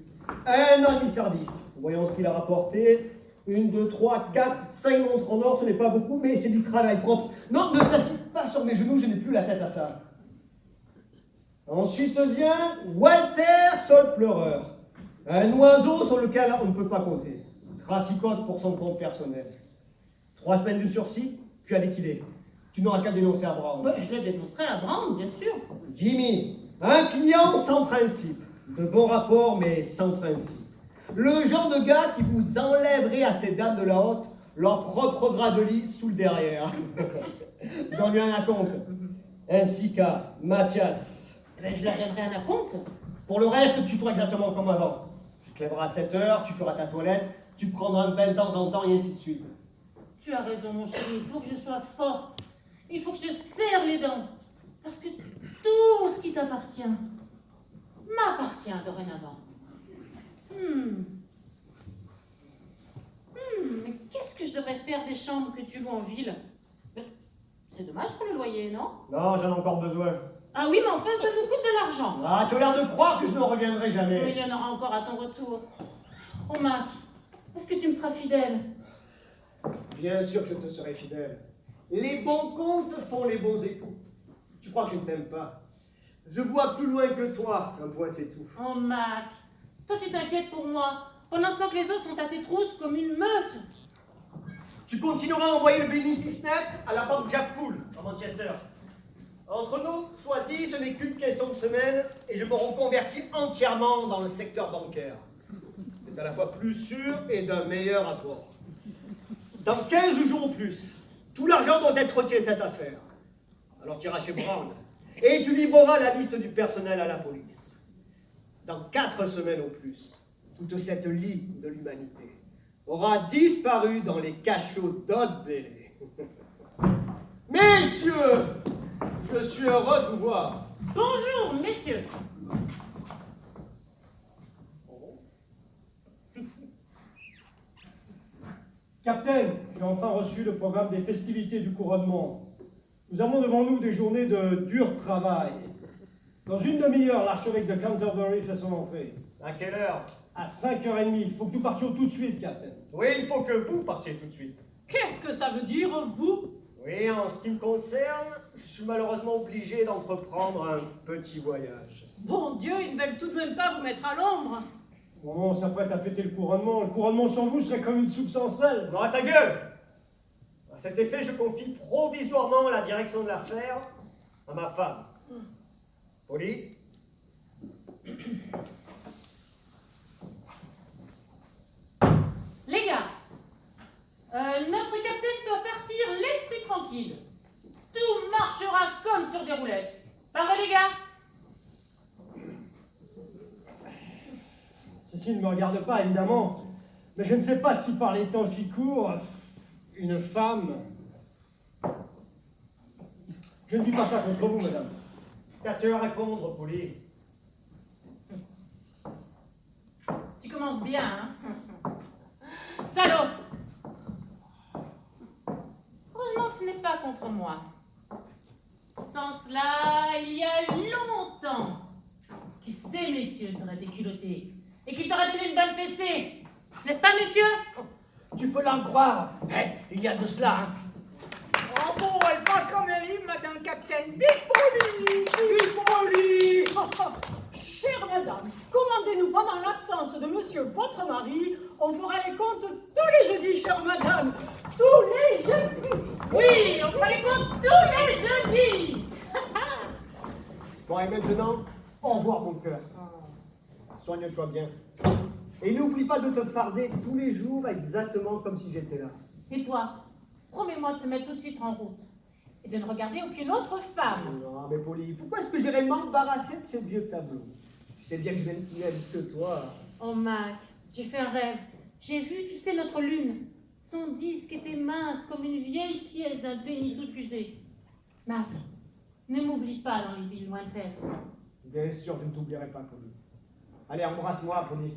1 an et demi service. Voyons ce qu'il a rapporté. 1, 2, 3, 4, 5 montres en or, ce n'est pas beaucoup, mais c'est du travail propre. Non, ne t'assieds pas sur mes genoux, je n'ai plus la tête à ça. Ensuite vient Walter Sol Pleureur. Un oiseau sur lequel on ne peut pas compter. Traficote pour son compte personnel. 3 semaines de sursis, puis à liquider. Tu n'auras qu'à dénoncer à Brown. Bah, je le dénoncerai à Brown, bien sûr. Jimmy, un client sans principe. De bons rapports, mais sans principe. Le genre de gars qui vous enlèverait à ces dames de la haute leur propre drap de lit sous le derrière. Donne-lui un compte. Ainsi qu'à Mathias. Eh ben, je leur donnerai un compte. Pour le reste, tu feras exactement comme avant. Tu te lèveras à 7 heures, tu feras ta toilette, tu prendras un bain de temps en temps et ainsi de suite. Tu as raison, mon chéri. Il faut que je sois forte. Il faut que je serre les dents. Parce que tout ce qui t'appartient m'appartient dorénavant. Mais qu'est-ce que je devrais faire des chambres que tu loues en ville? C'est dommage pour le loyer, non? Non, j'en ai encore besoin. Ah oui, mais enfin, ça nous coûte de l'argent. Ah, tu as l'air de croire que je ne reviendrai Mais jamais. il y en aura encore à ton retour. Oh, Mac, est-ce que tu me seras fidèle? Bien sûr que je te serai fidèle. Les bons comptes font les bons époux. Tu crois que je ne t'aime pas? Je vois plus loin que toi, un point c'est tout. Oh, Mac, toi tu t'inquiètes pour moi, pendant ce temps que les autres sont à tes trousses comme une meute. Tu continueras à envoyer le bénéfice net à la banque Jack Pool, à Manchester. Entre nous, soit dit, ce n'est qu'une question de semaine et je me reconvertis entièrement dans le secteur bancaire. C'est à la fois plus sûr et d'un meilleur apport. Dans 15 jours ou plus, tout l'argent doit être retiré de cette affaire. Alors tu iras chez Brown et tu livreras la liste du personnel à la police. Dans 4 semaines au plus, toute cette ligne de l'humanité aura disparu dans les cachots d'Old Bailey. Messieurs, je suis heureux de vous voir. Bonjour, messieurs. Capitaine, j'ai enfin reçu le programme des festivités du couronnement. Nous avons devant nous des journées de dur travail. Dans une demi-heure, l'archevêque de Canterbury fait son entrée. À quelle heure? À 5h30. Il faut que nous partions tout de suite, Capitaine. Oui, il faut que vous partiez tout de suite. Qu'est-ce que ça veut dire, vous? Oui, en ce qui me concerne, je suis malheureusement obligé d'entreprendre un petit voyage. Bon Dieu, ils ne veulent tout de même pas vous mettre à l'ombre. Au moment où on s'apprête à fêter le couronnement sans vous serait comme une soupe sans sel. Non, à ta gueule! À cet effet, je confie provisoirement la direction de l'affaire à ma femme. Polly? Les gars, notre capitaine peut partir l'esprit tranquille. Tout marchera comme sur des roulettes. Pas vrai, les gars? Ceci ne me regarde pas, évidemment. Mais je ne sais pas si par les temps qui courent, une femme... Je ne dis pas ça contre vous, madame. Qu'as-tu à répondre, Polly? Tu commences bien, hein? Salaud! Heureusement que ce n'est pas contre moi. Sans cela, il y a longtemps. Qui sait, messieurs, t'aurais déculotté et qu'il t'aurait donné une bonne fessée. N'est-ce pas, messieurs? Tu peux l'en croire. Il y a de cela, hein. Oh bon, elle parle comme un livre, madame Capitaine. Vite pour lui! Chère madame, commandez-nous pendant l'absence de monsieur votre mari, on fera les comptes tous les jeudis, chère madame. Tous les jeudis. Oui, on fera les comptes tous les jeudis. Bon, et maintenant, au revoir, mon cœur. Soigne-toi bien. Et n'oublie pas de te farder tous les jours exactement comme si j'étais là. Et toi, promets-moi de te mettre tout de suite en route et de ne regarder aucune autre femme. Non, mais Polly, pourquoi est-ce que j'irais m'embarrasser de ces vieux tableaux? Tu sais bien que je n'aime que toi. Oh, Mac, j'ai fait un rêve. J'ai vu, tu sais, notre lune. Son disque était mince comme une vieille pièce d'un béni tout usé. Mac, ne m'oublie pas dans les villes lointaines. Bien sûr, je ne t'oublierai pas, Polly. Allez, embrasse-moi, Polly.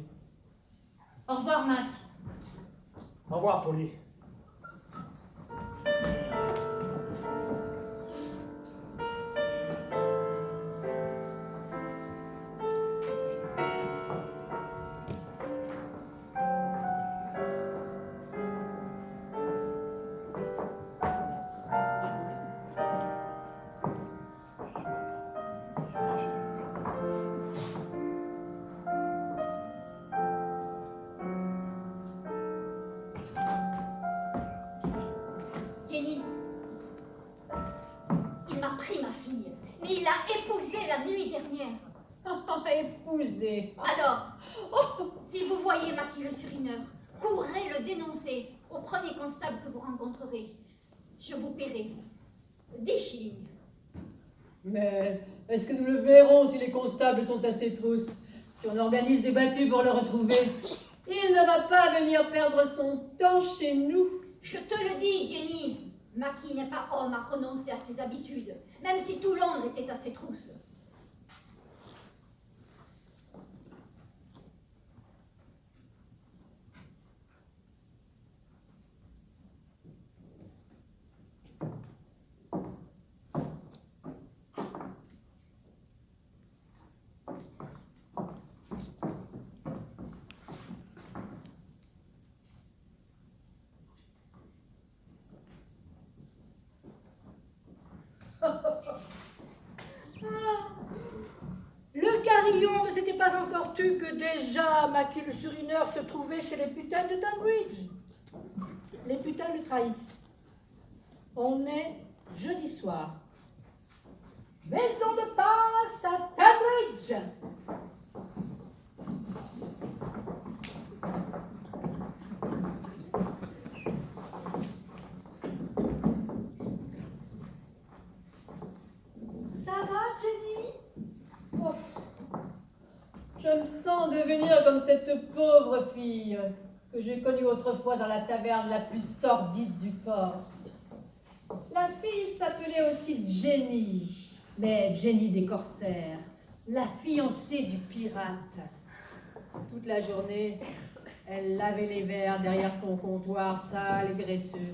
Au revoir, Mac. Au revoir, Polly. Jenny, il m'a pris ma fille, mais il l'a épousée la nuit dernière. Épousé. Alors, si vous voyez Maquis le Surineur, courez le dénoncer au premier constable que vous rencontrerez. Je vous paierai 10 shillings. Mais est-ce que nous le verrons si les constables sont à ses trousses? Si on organise des battues pour le retrouver, il ne va pas venir perdre son temps chez nous. Je te le dis, Jenny, Maquis n'est pas homme à renoncer à ses habitudes, même si tout Londres était à ses trousses. Le carillon ne s'était pas encore tu que déjà Maquis le Surineur se trouvait chez les putains de Tunbridge. Les putains le trahissent. On est jeudi soir. Maison de passe à Tunbridge. Ça va, Jenny? Oh. Je me sens devenir comme cette pauvre fille que j'ai connue autrefois dans la taverne la plus sordide du port. La fille s'appelait aussi Jenny, mais Jenny des corsaires, la fiancée du pirate. Toute la journée, elle lavait les verres derrière son comptoir sale et graisseux.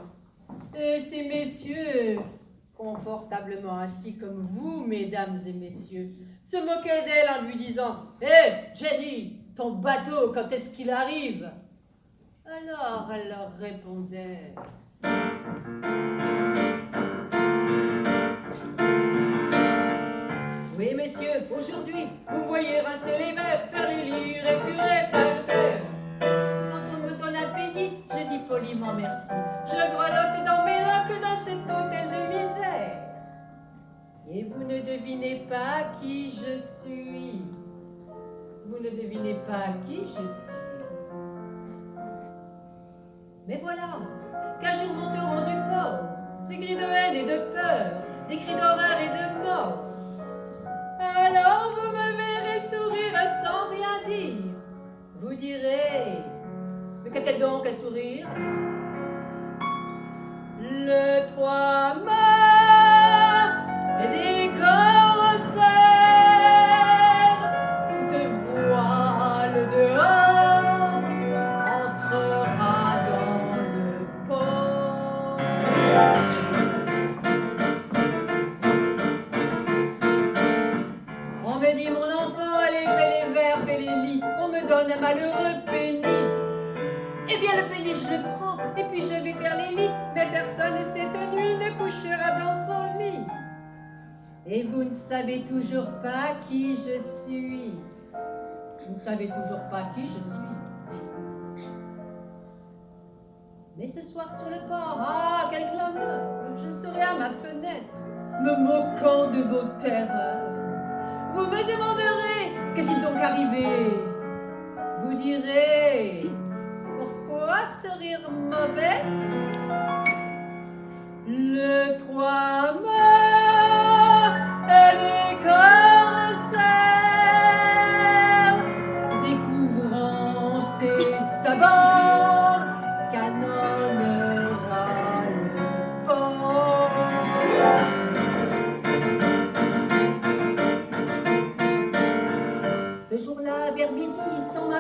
Et ces messieurs, confortablement assis comme vous, mesdames et messieurs, se moquaient d'elle en lui disant « Hé, Jenny, ton bateau, quand est-ce qu'il arrive ?» Alors elle leur répondait « Oui, messieurs, aujourd'hui, vous me voyez rincer les verres, faire les lits, épurer par terre. Quand on me donne un penny, je dis poliment merci. Je grelotte dans mes lacs dans cet hôtel de misère. Et vous ne devinez pas qui je suis. Vous ne devinez pas qui je suis. Mais voilà, qu'un jour monteront du port, des cris de haine et de peur, des cris d'horreur et de mort. Alors vous me verrez sourire sans rien dire. Vous direz, mais qu'a-t-elle donc à sourire? Le 3 mars des corsaires, toute voile dehors entrera dans le port. On me dit, mon enfant, allez, fais les verres, fais les lits. On me donne un malheureux penny. Eh bien, le penny, je le prends, et puis je vais faire les lits. Mais personne cette nuit ne couchera dans son lit. Et vous ne savez toujours pas qui je suis. Vous ne savez toujours pas qui je suis. Mais ce soir sur le port, ah, quelle clameur! Je serai à ma fenêtre, me moquant de vos terreurs. Vous me demanderez, qu'est-il donc arrivé? Vous direz, pourquoi ce rire mauvais? Le 3 mars, les corsaires, découvrant ses sabots,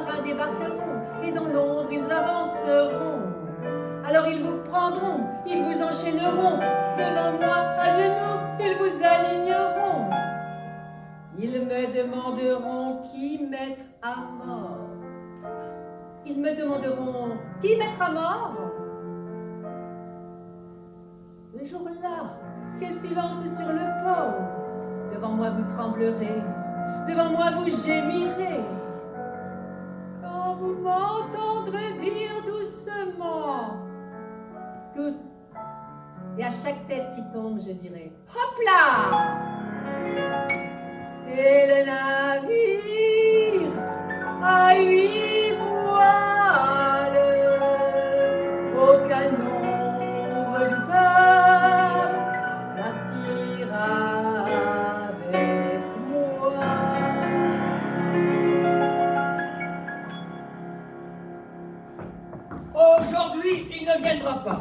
marins débarqueront, et dans l'ombre ils avanceront. Alors ils vous prendront, ils vous enchaîneront, devant moi, à genoux, ils vous aligneront. Ils me demanderont qui mettre à mort. Ils me demanderont qui mettre à mort. Ce jour-là, quel silence sur le port. Devant moi vous tremblerez, devant moi vous gémirez. Quand vous m'entendrez dire doucement, tous, et à chaque tête qui tombe, je dirai hop là! Et le navire à 8 voiles, au canon redoutable, partira avec moi. Aujourd'hui, il ne viendra pas.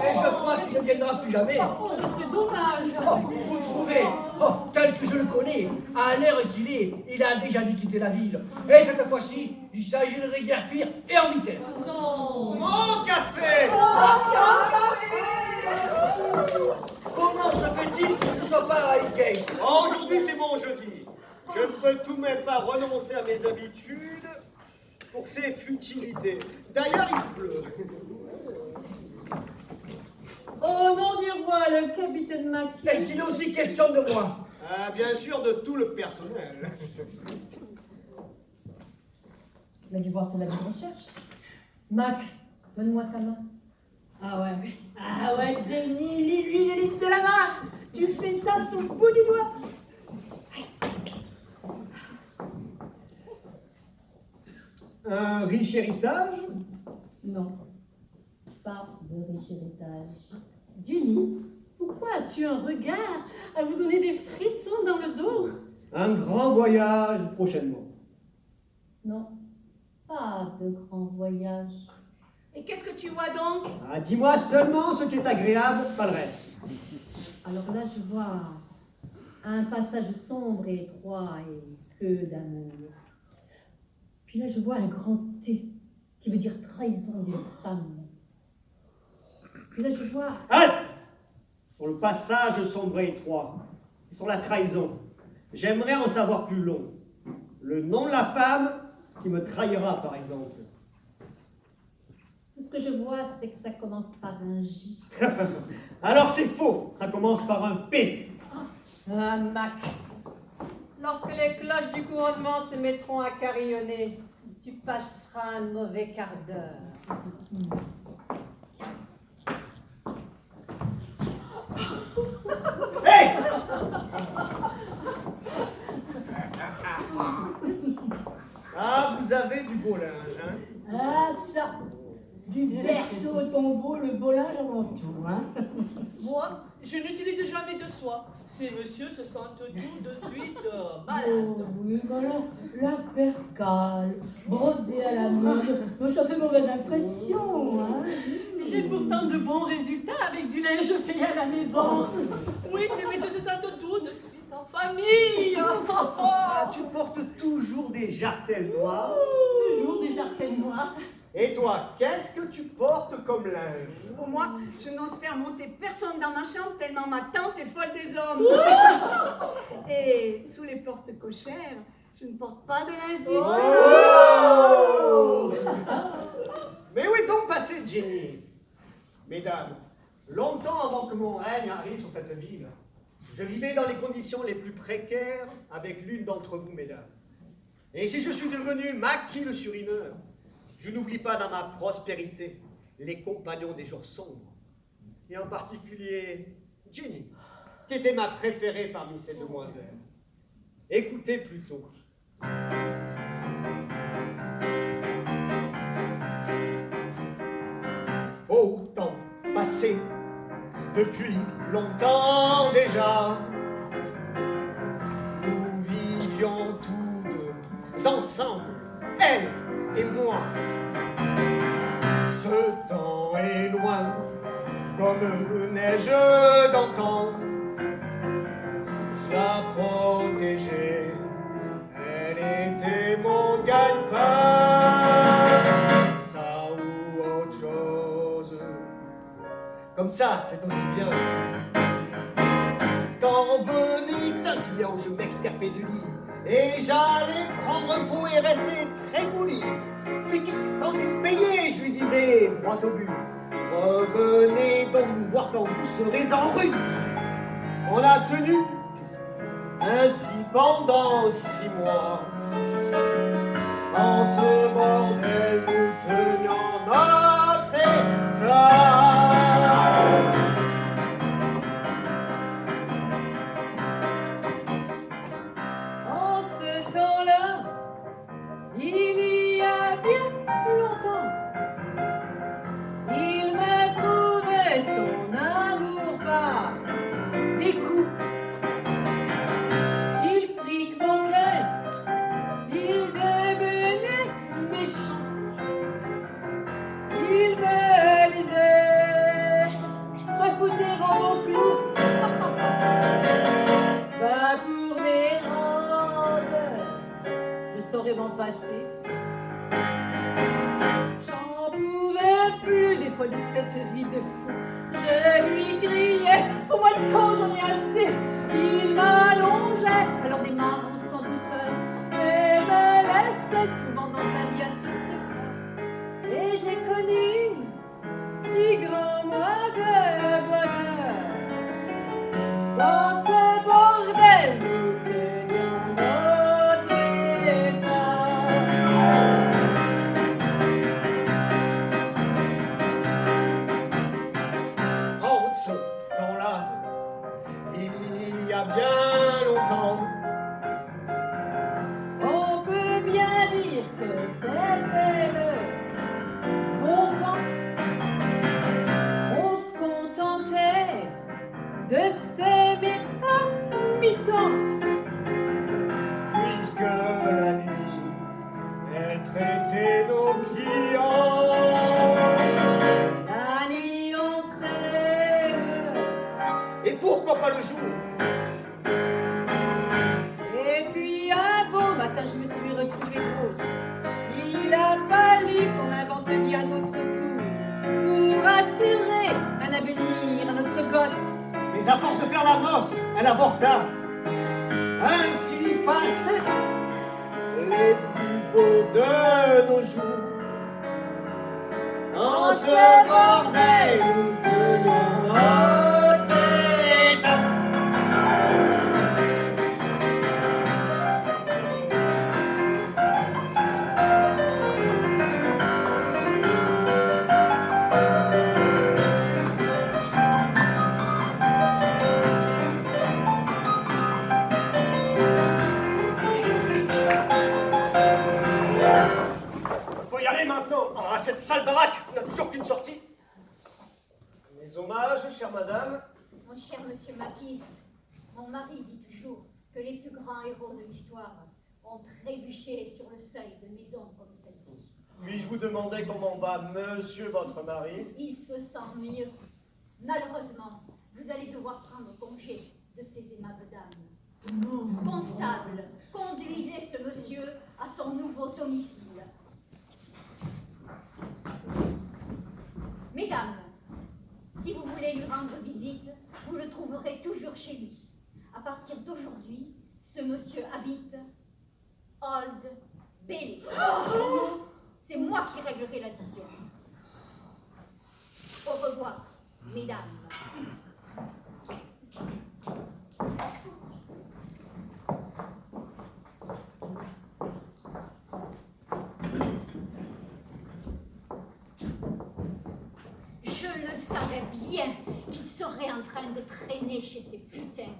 Et je crois qu'il ne viendra plus jamais. Oh, ce serait dommage. Oh, vous trouvez, tel que je le connais, à l'heure qu'il est, il a déjà dû quitter la ville. Et cette fois-ci, il s'agirait guère pire et en vitesse. Non. Mon café! Comment se fait-il qu'il ne soit pas à Highgate? Aujourd'hui, c'est mon jeudi. Je ne peux tout de même pas renoncer à mes habitudes pour ces futilités. D'ailleurs, il pleut. Au nom du roi, le capitaine Maquis. Est-ce qu'il est aussi question de moi? Ah, bien sûr, de tout le personnel. Il a dû voir cela de recherche. Mac, donne-moi ta main. Ah ouais, Jenny, lis-lui les lignes de la main. Tu fais ça sur le bout du doigt. Un riche héritage? Non, pas de riche héritage. Jenny, pourquoi as-tu un regard à vous donner des frissons dans le dos? Un grand voyage prochainement. Non, pas de grand voyage. Et qu'est-ce que tu vois donc? Ah, dis-moi seulement ce qui est agréable, pas le reste. Alors là, je vois un passage sombre et étroit et peu d'amour. Puis là, je vois un grand T, qui veut dire trahison d'une femme. Puis là, je vois... Halte! Sur le passage sombre et étroit, et sur la trahison, j'aimerais en savoir plus long. Le nom de la femme qui me trahira, par exemple. Tout ce que je vois, c'est que ça commence par un J. Alors c'est faux, ça commence par un P. Ah, Mac. Lorsque les cloches du couronnement se mettront à carillonner, tu passeras un mauvais quart d'heure. Hey! Ah, vous avez du beau linge, hein? Ah ça, du berceau au tombeau, le beau linge avant tout, hein. Moi, je n'utilise jamais de soie. Ces messieurs se sentent tout de suite Oh, malades. oui, mais alors, la percale, brodée à la main, ça fait mauvaise impression, hein. J'ai pourtant de bons résultats avec du linge fait à la maison. Oui, ces messieurs se sentent tout de suite en famille. Ah, tu portes toujours des jartelles noires. Toujours des jartelles noires. Et toi, qu'est-ce que tu portes comme linge? Pour moi, je n'ose faire monter personne dans ma chambre tellement ma tante est folle des hommes. Et sous les portes cochères, je ne porte pas de linge du tout. Mais où est donc passée Jenny? Mesdames, longtemps avant que mon règne arrive sur cette ville, je vivais dans les conditions les plus précaires avec l'une d'entre vous, mesdames. Et si je suis devenu Maquis le Surineur, je n'oublie pas dans ma prospérité les compagnons des jours sombres, et en particulier Jenny, qui était ma préférée parmi ces demoiselles. Écoutez plutôt. Ô temps passé, depuis longtemps déjà, nous vivions tous deux ensemble, elle et moi. Ce temps est loin, comme neige d'antan. Je la protégeais, elle était mon gars. Comme ça, c'est aussi bien. Quand venait un client, je m'extirpais du lit. Et j'allais prendre repos et rester très poli. Puis quand il payait, je lui disais, droit au but, revenez donc nous voir quand vous serez en rut. On a tenu ainsi pendant 6 mois. En ce bordel, nous tenions notre état. En ce temps-là, il y a bien longtemps, il m'approuvait son amour par des coups. S'il fric manquait, il devenait méchant. Il me disait, je foutais en mon clou. Va pour mes robes, je saurais m'en passer. J'en pouvais plus des fois de cette vie de fou. Je lui criais, fous-moi le camp, j'en ai assez. Il m'allongeait, alors des marrons sans douceur, et me laissait souvent dans un bien triste état. Et je l'ai connu, si grand mois de bonheur. Dans ce bordel, nous tenions notre état. En ce temps-là, il y a bien longtemps, On peut bien dire que c'était le bon temps. On se contentait de s'aimer à mi-temps. puisque la nuit, elle traitait nos clients. La nuit on s'aime, Et pourquoi pas le jour? et puis un beau matin je me suis retrouvée grosse. Il a fallu qu'on invente bien d'autres tours pour assurer un avenir à notre gosse. Mais à force de faire la noce, elle avorta. Ainsi passaient les plus beaux de nos jours. En ce bordel, nous tenions notre état. Faut y aller maintenant. Ah, cette sale baraque n'a toujours qu'une sortie. Mes hommages, chère madame. Mon cher monsieur Maquis, mon mari dit toujours que les plus grands héros de l'histoire ont trébuché sur le seuil de maisons comme celle-ci. Puis-je vous demander comment va monsieur votre mari? Il se sent mieux. Malheureusement, vous allez devoir prendre congé de ces aimables dames. Constable, conduisez ce monsieur à son nouveau domicile. Mesdames, si vous voulez lui rendre visite, vous le trouverez toujours chez lui. À partir d'aujourd'hui, ce monsieur habite Old Bailey. C'est moi qui réglerai l'addition. Au revoir, mesdames. Je le savais bien qu'il serait en train de traîner chez ces putains.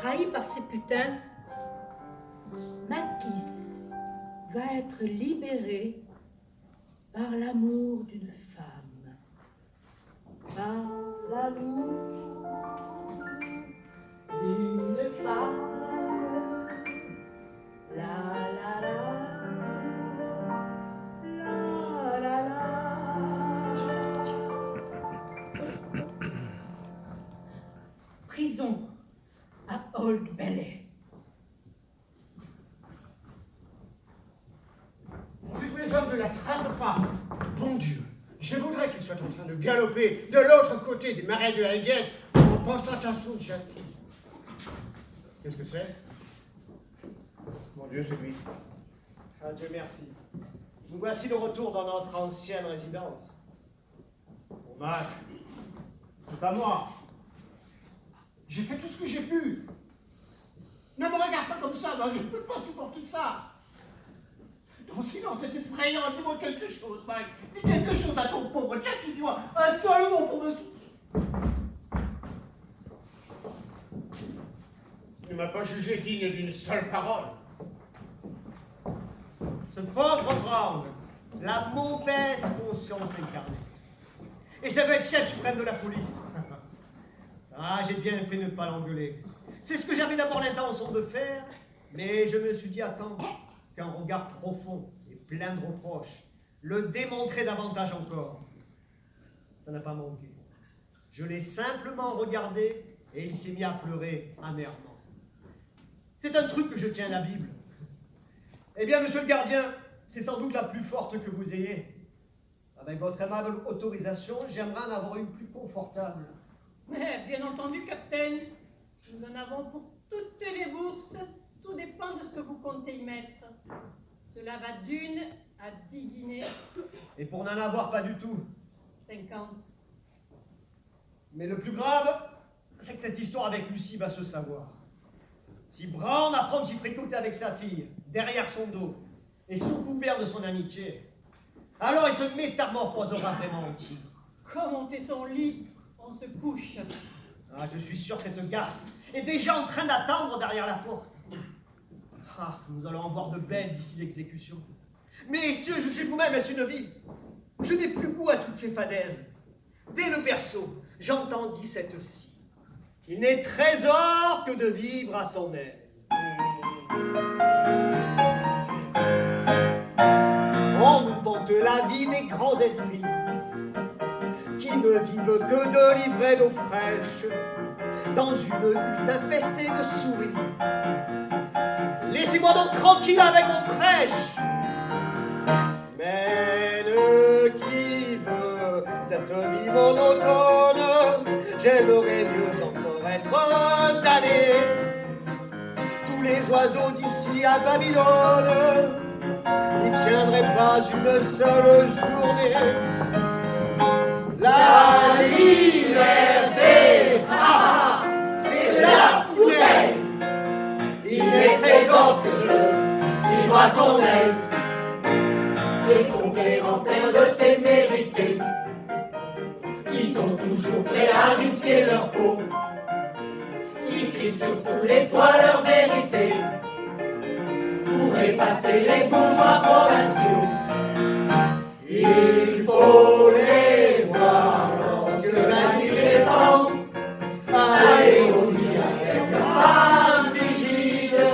trahi par ces putains, Makis va être libéré par l'amour d'une femme. Par l'amour d'une femme. La la la. La la la. Prison à Old Bailey. Vu que mes hommes ne l'attrapent pas, bon Dieu, je voudrais qu'il soit en train de galoper de l'autre côté des marais de Highgate en pensant à son Jackie. Qu'est-ce que c'est? Mon Dieu, c'est lui. Ah, Dieu merci. Nous voici de retour dans notre ancienne résidence. Bon, Mac, c'est pas moi. J'ai fait tout ce que j'ai pu. Ne me regarde pas comme ça, Mac, je ne peux pas supporter ça. Ton silence est effrayant, dis-moi quelque chose, Mac. Dis quelque chose à ton pauvre Jackie, dis-moi un seul mot pour me... Tu ne m'as pas jugé digne d'une seule parole. Ce pauvre Brown, la mauvaise conscience incarnée. Et ça va être chef suprême de la police. Ah, j'ai bien fait de ne pas l'engueuler. C'est ce que j'avais d'abord l'intention de faire, mais je me suis dit, attends, qu'un regard profond et plein de reproches le démontrait davantage encore. Ça n'a pas manqué. Je l'ai simplement regardé et il s'est mis à pleurer amèrement. C'est un truc que je tiens à la Bible. Eh bien, monsieur le gardien, c'est sans doute la plus forte que vous ayez. Avec votre aimable autorisation, j'aimerais en avoir une plus confortable. Mais bien entendu, capitaine, nous en avons pour toutes les bourses. Tout dépend de ce que vous comptez y mettre. Cela va d'une à 10 guinées. Et pour n'en avoir pas du tout. 50. Mais le plus grave, c'est que cette histoire avec Lucie va se savoir. Si Brown apprend que j'y fréquentais avec sa fille, derrière son dos, et sous couvert de son amitié, alors il se métamorphosera vraiment en tigre. Comme on fait son lit, on se couche. Ah, je suis sûr que cette garce est déjà en train d'attendre derrière la porte. Ah, nous allons en voir de belles d'ici l'exécution. Messieurs, jugez vous-même, est-ce une vie? Je n'ai plus goût à toutes ces fadaises. Dès le berceau, j'entendis cette scie. Il n'est trésor que de vivre à son aise. On nous vante la vie des grands esprits qui ne vivent que de livrer d'eau fraîche dans une hutte infestée de souris. Laissez-moi donc tranquille avec mon prêche. Mais qui veut cette vie monotone? J'aimerais mieux encore être damné. Tous les oiseaux d'ici à Babylone n'y tiendraient pas une seule journée. La liberté, c'est de la foutaise. Il n'est trésor que de vivre à son aise. Les conquérants pleins de témérité, qui sont toujours prêts à risquer leur peau, qui crient sur tous les toits leur vérité, pour épater les bourgeois provinciaux. Il faut les voir lorsque la nuit descend, aller au lit avec une femme frigide,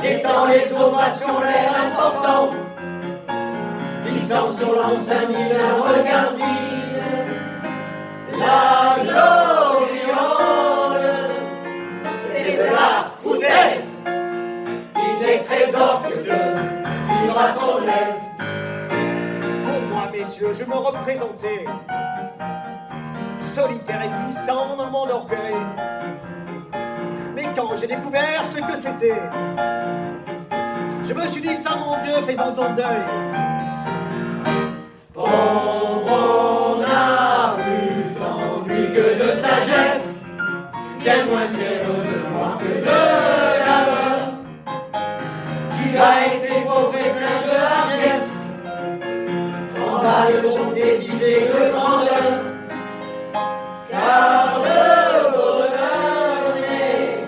guettant les ovations l'air important, fixant sur l'an 5000 un regard vide. La gloriole, c'est de la foutaise. Il n'est trésor que de vivre à son aise. Pour moi, messieurs, je me représentais solitaire et puissant dans mon orgueil. Mais quand j'ai découvert ce que c'était, je me suis dit, ça mon vieux, faisons ton deuil. Pauvre, on a plus d'ennui que de sagesse, bien moins fier de moi que de labeur. Tu as été pauvre et plein de hardiesse, emballe donc tes idées de grandeur, car le bonheur n'est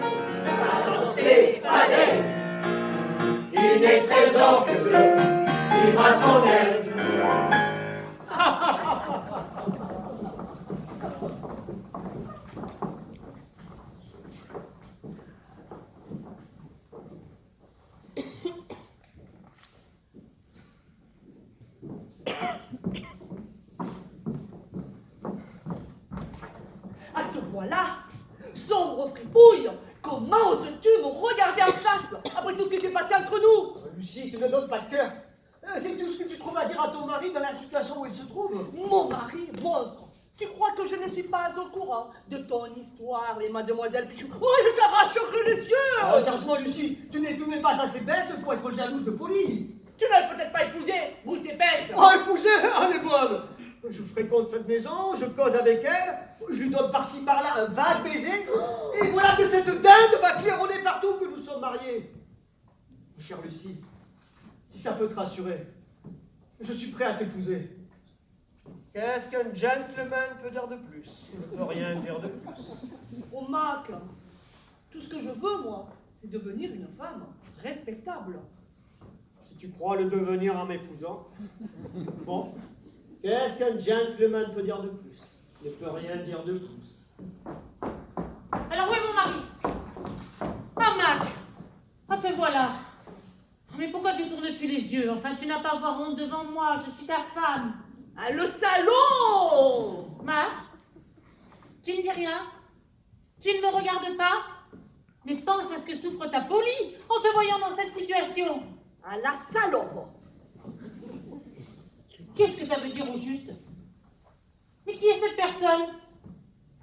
voilà. Sombre fripouille, comment oses-tu me regarder en face après tout ce qui s'est passé entre nous? Lucie, tu ne donnes pas de cœur. C'est tout ce que tu trouves à dire à ton mari dans la situation où il se trouve. Mon mari, monstre, tu crois que je ne suis pas au courant de ton histoire, les mademoiselles Pichou? Oh, je t'arracherai les yeux! Sérieusement, Lucie, tu n'es pas assez bête pour être jalouse de Polly. Tu n'as peut-être pas épousé, bouche épaisse. Oh, épousée, elle est bonne. Je fréquente cette maison, je cause avec elle, je lui donne par-ci par-là un vague baiser, et voilà que cette dinde va claironner partout que nous sommes mariés. Chère Lucie, si ça peut te rassurer, je suis prêt à t'épouser. Qu'est-ce qu'un gentleman peut dire de plus? Il ne peut rien dire de plus. Oh, Mac, tout ce que je veux, moi, c'est devenir une femme respectable. Si tu crois le devenir en m'épousant, bon, qu'est-ce qu'un gentleman peut dire de plus? Il ne peut rien dire de plus. Alors où est mon mari? Ah, Mac! Ah, te voilà! Mais pourquoi détournes-tu les yeux? Enfin, tu n'as pas à avoir honte devant moi, je suis ta femme. Ah, le salon! Mac, tu ne dis rien? Tu ne me regardes pas? Mais pense à ce que souffre ta Polly en te voyant dans cette situation. À la salope! Qu'est-ce que ça veut dire au juste? Mais qui est cette personne?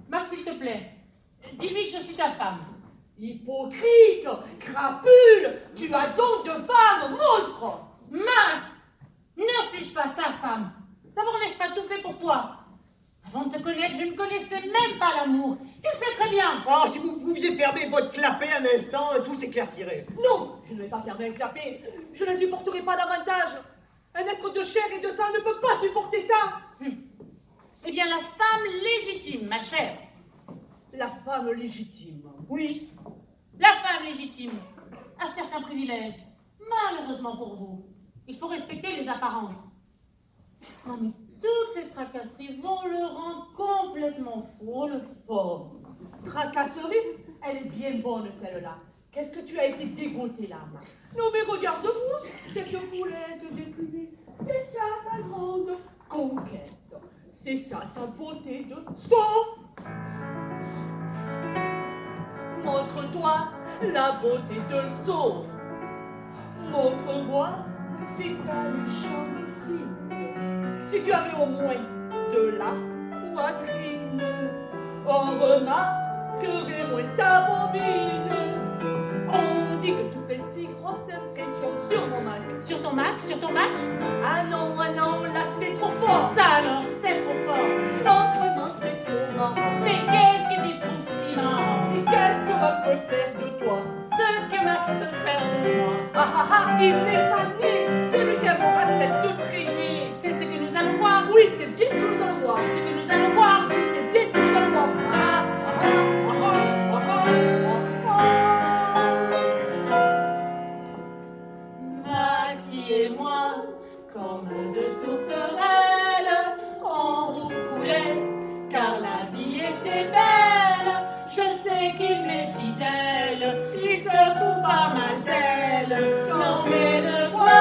Mac, s'il te plaît, dis-lui que je suis ta femme. Hypocrite! Crapule! Tu as donc de femme, monstre! Mac! Ne suis-je pas ta femme? D'abord, n'ai-je pas tout fait pour toi? Avant de te connaître, je ne connaissais même pas l'amour. Tu le sais très bien. Oh, si vous pouviez fermer votre clapet un instant, tout s'éclaircirait. Non, je ne vais pas fermer un clapet. Je ne supporterai pas davantage. Un être de chair et de sang ne peut pas supporter ça. Eh bien, la femme légitime, ma chère. La femme légitime. Oui, la femme légitime a certains privilèges. Malheureusement pour vous, il faut respecter les apparences. Non, mais toutes ces tracasseries vont le rendre complètement fou, le pauvre. Tracasserie? Elle est bien bonne, celle-là. Qu'est-ce que tu as été dégoûtée, là? Non, mais regarde-moi, cette poulette déplumée. C'est ça, ta grande conquête. C'est ça, ta beauté de sang. Montre-toi la beauté de son. Montre-moi si t'as les jambes fines. Si tu avais au moins de la poitrine, on remarquerait moins ta bobine. On dit que tu fais si grosse impression sur mon Mac. Sur ton Mac? Sur ton Mac? Ah non, là c'est trop fort. Ça alors, c'est trop fort. Franchement, c'est trop marrant. Mais qu'est-ce que tu trouves si marrant? Et qu'est-ce que Mac peut faire de toi? Ce que Mac peut faire de moi. Ah ah ah, il n'est pas né. Celui qui aimera cette traînée. C'est ce que nous allons voir. Oui, c'est bien ce que nous allons voir. C'est ce que nous allons voir. Oui, c'est bien ce que nous allons voir. Ah ah ah ah ah ah ah. Maquillez-moi comme de tourterelles en roue coulée, car la vie était belle. Je sais qu'il m'est fidèle, il se fout pas mal d'elle. Non mais de quoi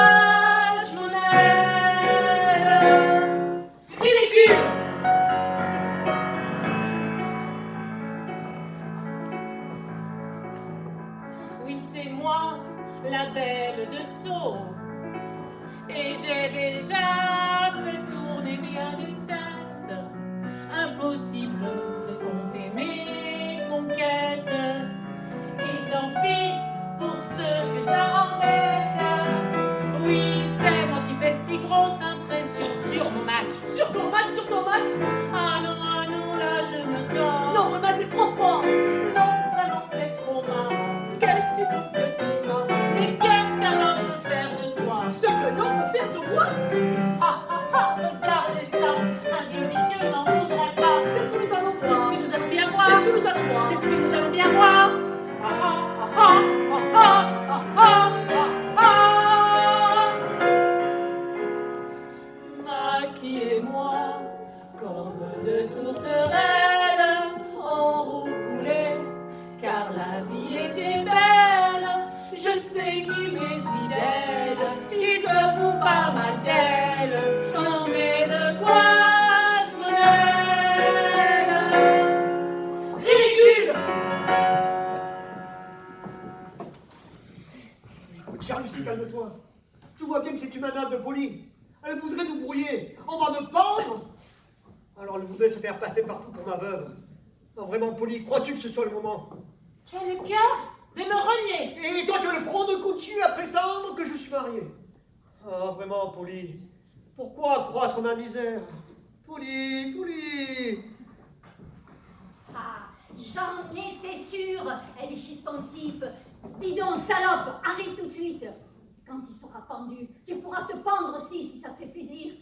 je m'en mêle? Ridicule! Oui, c'est moi, la belle de Sceaux. Et j'ai déjà fait tourner bien des têtes. Impossible de compter mes conquêtes. Et tant pis pour ceux que ça embête. Oui, c'est moi qui fais si grosse impression sur mon Mac. Sur ton Mac, sur ton Mac. Ah non, là je me tords. Non, vraiment, c'est trop fort. Non, vraiment, c'est trop marrant. Qu'est-ce que tu trouves si marrant? Mais qu'est-ce qu'un homme peut faire de toi? Ce que l'homme peut faire de moi? Ah, ah, ah, regardez ça. Un vieux vicieux n'en voudrait pas. C'est ce que nous allons C'est voir. ce que nous allons bien C'est voir. ce que nous allons voir. C'est ce que nous allons bien voir. Ah, ah, ah, ah, ah, ah, ah, ah, ah. Maquillez-moi comme de tourterelles en roue coulée, car la vie était belle. Je sais qu'il m'est fidèle, il se fout pas mal d'elle. Non mais de quoi je me mêle? Lucie, calme-toi. Tu vois bien que c'est une manœuvre de Polly. Elle voudrait nous brouiller. On va me pendre. Alors elle voudrait se faire passer partout pour ma veuve. Non, vraiment, Polly, crois-tu que ce soit le moment? Tu as le cœur de me renier. Et toi, tu as le front de coutu à prétendre que je suis marié. Ah, vraiment, Polly. Pourquoi accroître ma misère? Polly, Polly. Ah, j'en étais sûre. Elle est chez son type. Dis donc, salope, arrive tout de suite. Quand il sera pendu, tu pourras te pendre aussi si ça te fait plaisir.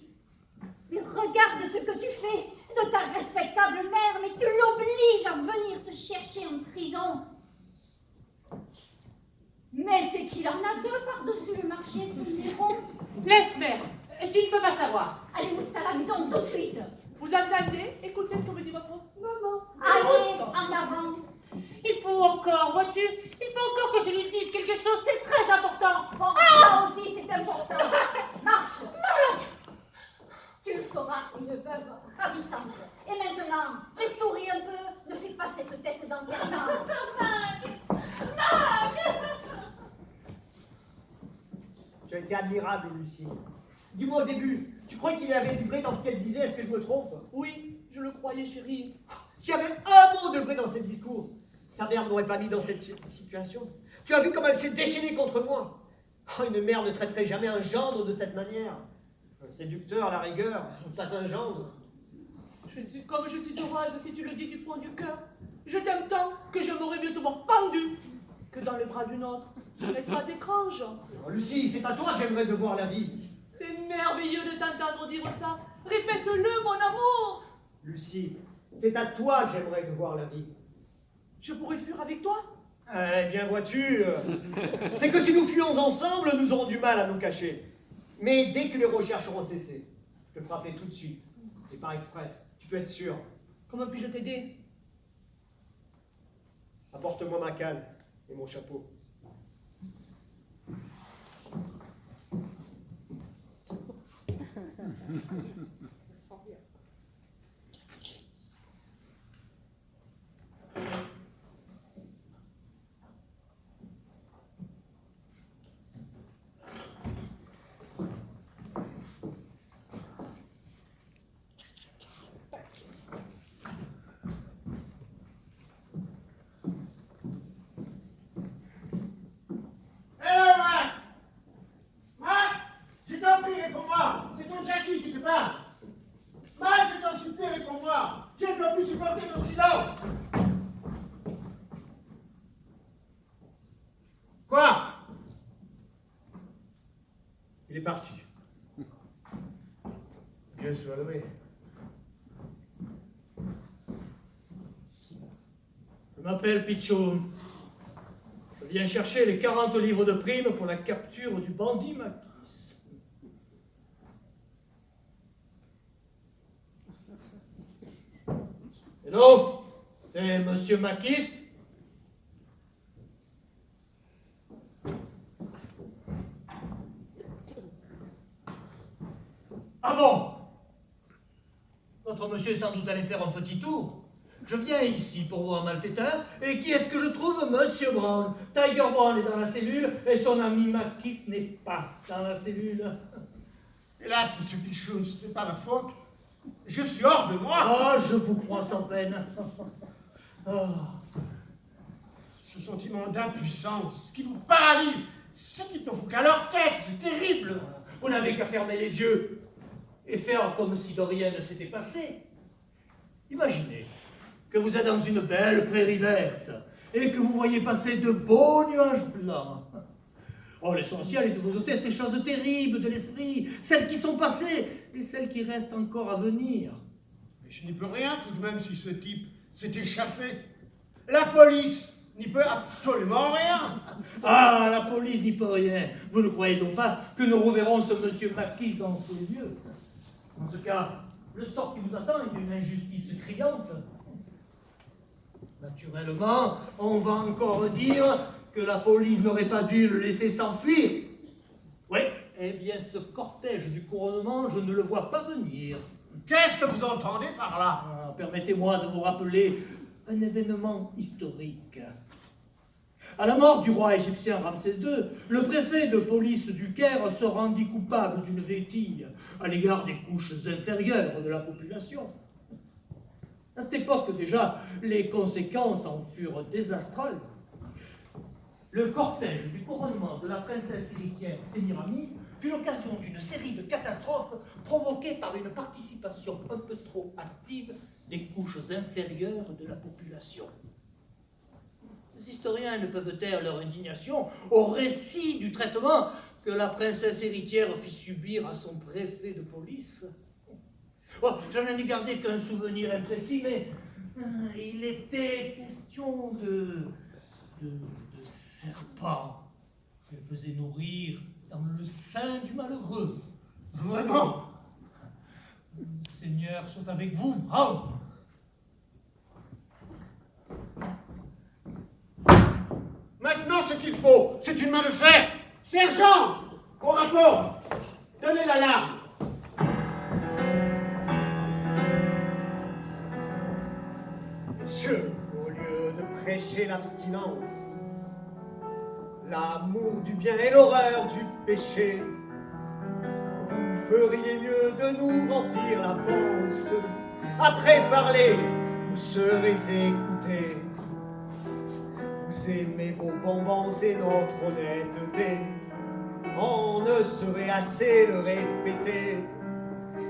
Mais regarde ce que tu fais de ta respectable mère, mais tu l'obliges à venir te chercher en prison. Mais c'est qu'il en a deux par-dessus le marché, ce Néron. Laisse, mère. Tu ne peux pas savoir. Allez, vous à la maison tout de suite. Vous entendez? Écoutez ce que me dit votre maman. Allez, en avant. Il faut encore, vois-tu, il faut encore que je lui dise quelque chose, c'est très important. Bon, ça aussi, c'est important. Marche. Tu me feras une veuve ravissante. Et maintenant, souris un peu, ne fais pas cette tête d'enterrement. Tu as été admirable, Lucie. Dis-moi au début, tu croyais qu'il y avait du vrai dans ce qu'elle disait? Est-ce que je me trompe? Oui, je le croyais, chérie. S'il y avait un mot de vrai dans ses discours, sa mère ne m'aurait pas mis dans cette situation. Tu as vu comme elle s'est déchaînée contre moi. Oh, une mère ne traiterait jamais un gendre de cette manière. Un séducteur, à la rigueur, pas un gendre. Comme je suis heureuse si tu le dis du fond du cœur. Je t'aime tant que j'aimerais mieux te voir pendu que dans les bras d'une autre. N'est-ce pas étrange? Oh, Lucie, c'est à toi que j'aimerais de voir la vie. C'est merveilleux de t'entendre dire ça. Répète-le, mon amour. Lucie, c'est à toi que j'aimerais de voir la vie. Je pourrais fuir avec toi? Eh bien, vois-tu, c'est que si nous fuyons ensemble, nous aurons du mal à nous cacher. Mais dès que les recherches auront cessé, je te frapperai tout de suite. Et par express, tu peux être sûr. Comment puis-je t'aider? Apporte-moi ma canne et mon chapeau. Il est parti. Dieu soit loué. Je m'appelle Pichou. Je viens chercher les 40 livres de prime pour la capture du bandit Makis. Hello, c'est Monsieur Makis? Ah bon? Votre monsieur est sans doute allé faire un petit tour. Je viens ici pour voir un malfaiteur, et qui est-ce que je trouve? Monsieur Brown. Tiger Brown est dans la cellule, et son ami Makis n'est pas dans la cellule. Hélas, monsieur Pichoun, ce n'est pas ma faute. Je suis hors de moi. Ah, je vous crois sans peine. Oh. Ce sentiment d'impuissance qui vous paralyse, c'est qui ne vous qu'à leur tête, c'est terrible. Vous n'avez qu'à fermer les yeux et faire comme si de rien ne s'était passé. Imaginez que vous êtes dans une belle prairie verte et que vous voyez passer de beaux nuages blancs. Oh, l'essentiel est de vous ôter ces choses terribles de l'esprit, celles qui sont passées et celles qui restent encore à venir. Mais je n'y peux rien tout de même si ce type s'est échappé. La police n'y peut absolument rien. Ah, la police n'y peut rien. Vous ne croyez donc pas que nous reverrons ce monsieur Makis dans ces lieux? En tout cas, le sort qui vous attend est d'une injustice criante. Naturellement, on va encore dire que la police n'aurait pas dû le laisser s'enfuir. Oui, eh bien, ce cortège du couronnement, je ne le vois pas venir. Qu'est-ce que vous entendez par là? Ah, permettez-moi de vous rappeler un événement historique. À la mort du roi égyptien Ramsès II, le préfet de police du Caire se rendit coupable d'une vétille à l'égard des couches inférieures de la population. À cette époque déjà, les conséquences en furent désastreuses. Le cortège du couronnement de la princesse héritière Sémiramis fut l'occasion d'une série de catastrophes provoquées par une participation un peu trop active des couches inférieures de la population. Les historiens ne peuvent taire leur indignation au récit du traitement que la princesse héritière fit subir à son préfet de police. Oh, j'en ai gardé qu'un souvenir imprécis, mais il était question de serpents qu'elle faisait nourrir dans le sein du malheureux. Vraiment? Le Seigneur soit avec vous, Raoul. Maintenant, ce qu'il faut, c'est une main de fer. Sergent, au rapport. Donnez l'alarme. Messieurs, au lieu de prêcher l'abstinence, l'amour du bien et l'horreur du péché, vous feriez mieux de nous remplir la panse. Après parler, vous serez écoutés. Vous aimez vos bonbons et notre honnêteté. On ne saurait assez le répéter.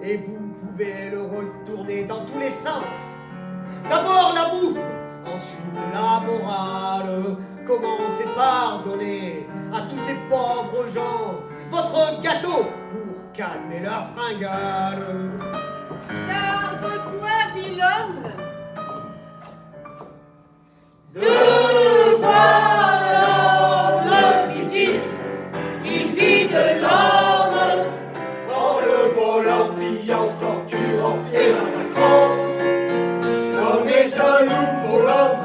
Et vous pouvez le retourner dans tous les sens. D'abord la bouffe, ensuite la morale. Commencez par donner à tous ces pauvres gens votre gâteau pour calmer leur fringale. Car de quoi vit l'homme? De quoi l'homme vit-il? Il vit de l'homme. En le volant, pillant, torturant et massacrant. L'homme est un loup pour l'homme,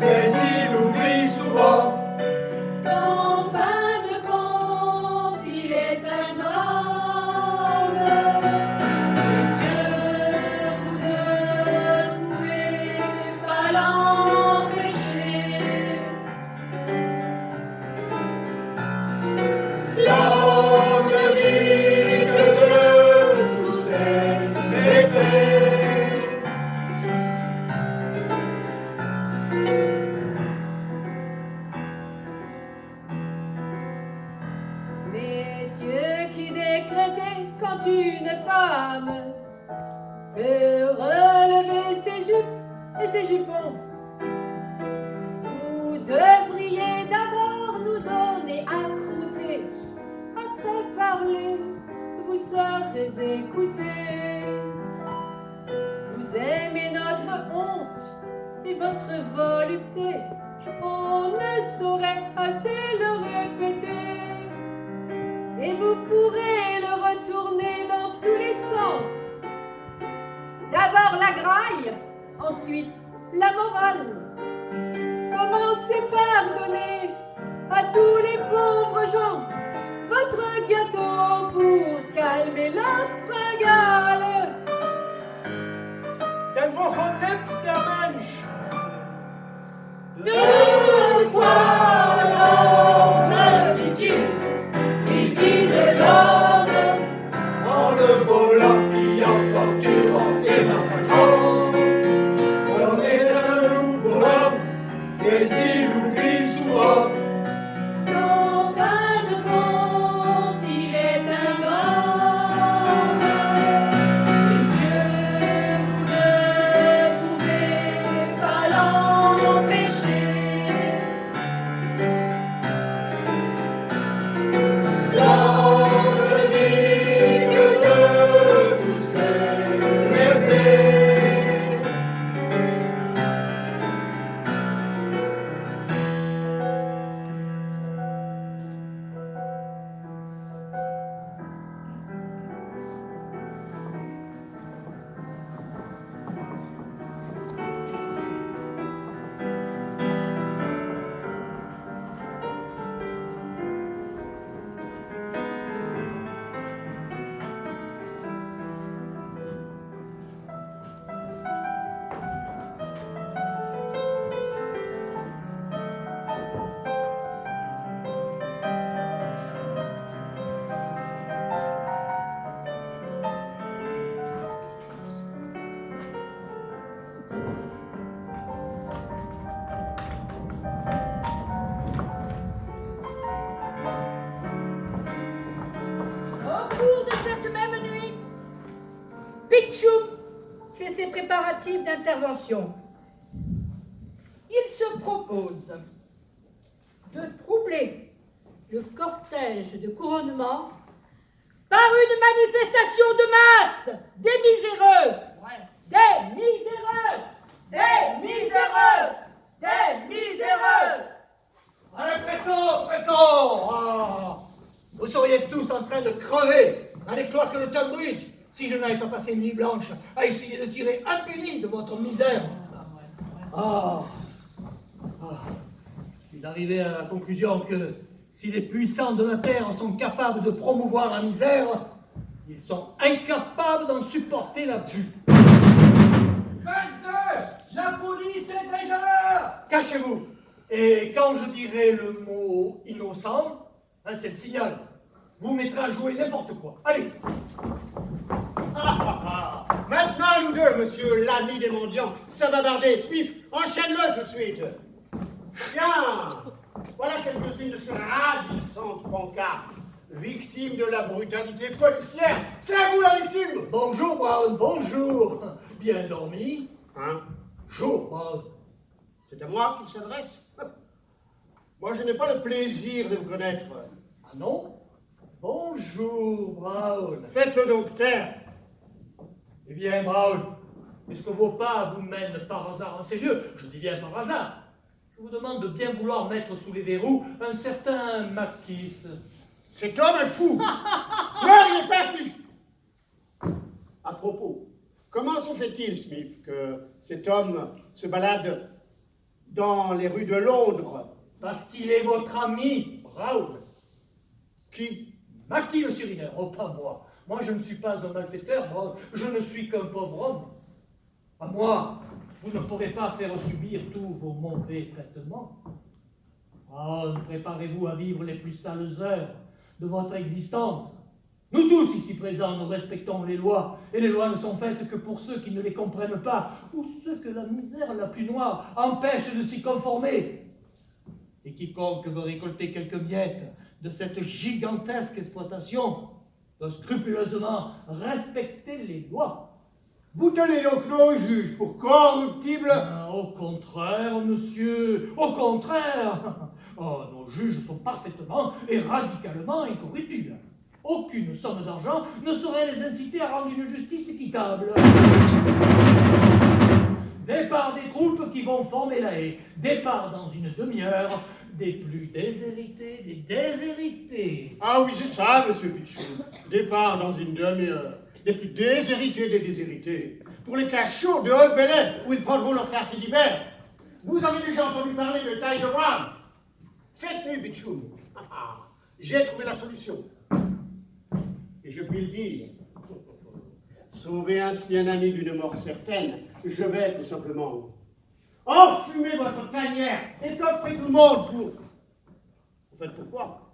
mais il oublie souvent. Qu'en fin de compte, il est un homme. Messieurs, vous ne pouvez pas l'empêcher. L'homme vit de tous ses méfaits. Messieurs qui décrétez quand une femme peut relever ses jupes et ses jupons, vous devriez d'abord nous donner à croûter. Après parler, vous serez écoutés. Vous aimez notre honte et votre volupté. On ne saurait assez le répéter. Et vous pourrez le retourner dans tous les sens. D'abord la graille, ensuite la morale. Commencez par donner à tous les pauvres gens votre gâteau pour calmer leur fringale. Denn wovon lebt der Mensch? De quoi l'homme vit-il? Il vit de l'homme. En le volant, pillant, torturant et massacrant. L'homme est un loup pour l'homme, mais il oublie souvent. Qu'en fin de compte, il est un homme. Messieurs, vous ne pouvez pas l'empêcher. L'homme vit de tous ses méfaits. Bichoum fait ses préparatifs d'intervention. Il se propose de troubler le cortège de couronnement par une manifestation de masse des miséreux, des miséreux, des miséreux, des miséreux. Allez, pressons, pressons! Ah, vous seriez tous en train de crever dans les cloaques de Tunbridge si je n'avais pas passé une nuit blanche à essayer de tirer un penny de votre misère. Je suis arrivé à la conclusion que si les puissants de la terre sont capables de promouvoir la misère, ils sont incapables d'en supporter la vue. 22! La police est déjà là! Cachez-vous! Et quand je dirai le mot innocent, hein, c'est le signal. Vous mettrez à jouer n'importe quoi. Allez! Maintenant, nous deux, monsieur l'ami des mendiants, ça va barder. Smith, enchaîne-le tout de suite. Tiens, voilà quelques-unes de ces ravissantes pancartes. Victime de la brutalité policière. C'est vous la victime! Bonjour, Brown, bonjour! Bien dormi? Hein? Jour, Brown. C'est à moi qu'il s'adresse? Moi, je n'ai pas le plaisir de vous connaître. Ah non? Bonjour, Brown. Faites-le donc taire. Eh bien, Brown, puisque vos pas vous mènent par hasard en ces lieux, je dis bien par hasard, je vous demande de bien vouloir mettre sous les verrous un certain Mackis. Cet homme est fou. N'oubliez pas, Smith. À propos, comment se fait-il, Smith, que cet homme se balade dans les rues de Londres? Parce qu'il est votre ami, Brown. Qui? Mackis le surineur, oh pas moi. Moi je ne suis pas un malfaiteur, Brown. Je ne suis qu'un pauvre homme. À moi, vous ne pourrez pas faire subir tous vos mauvais traitements. Brown, préparez-vous à vivre les plus sales heures de votre existence. Nous tous ici présents, nous respectons les lois, et les lois ne sont faites que pour ceux qui ne les comprennent pas, ou ceux que la misère la plus noire empêche de s'y conformer. Et quiconque veut récolter quelques miettes de cette gigantesque exploitation doit scrupuleusement respecter les lois. Vous tenez donc nos juges pour corruptibles? Au contraire, monsieur, au contraire. Oh, nos juges sont parfaitement et radicalement incorruptibles. Aucune somme d'argent ne saurait les inciter à rendre une justice équitable. Départ des troupes qui vont former la haie. Départ dans une demi-heure des plus déshérités des déshérités. Ah oui, c'est ça, monsieur Bichou. Départ dans une demi-heure. Les plus déshérités des déshérités. Pour les cachots de Haute-Bellay, où ils prendront leur quartier d'hiver. Vous avez déjà entendu parler de taille de Brown? Cette nuit, Bichou, j'ai trouvé la solution. Et je puis le dire. Sauver ainsi un ami d'une mort certaine, je vais tout simplement enfumer votre tanière et coffrer tout le monde pour... Vous faites pourquoi?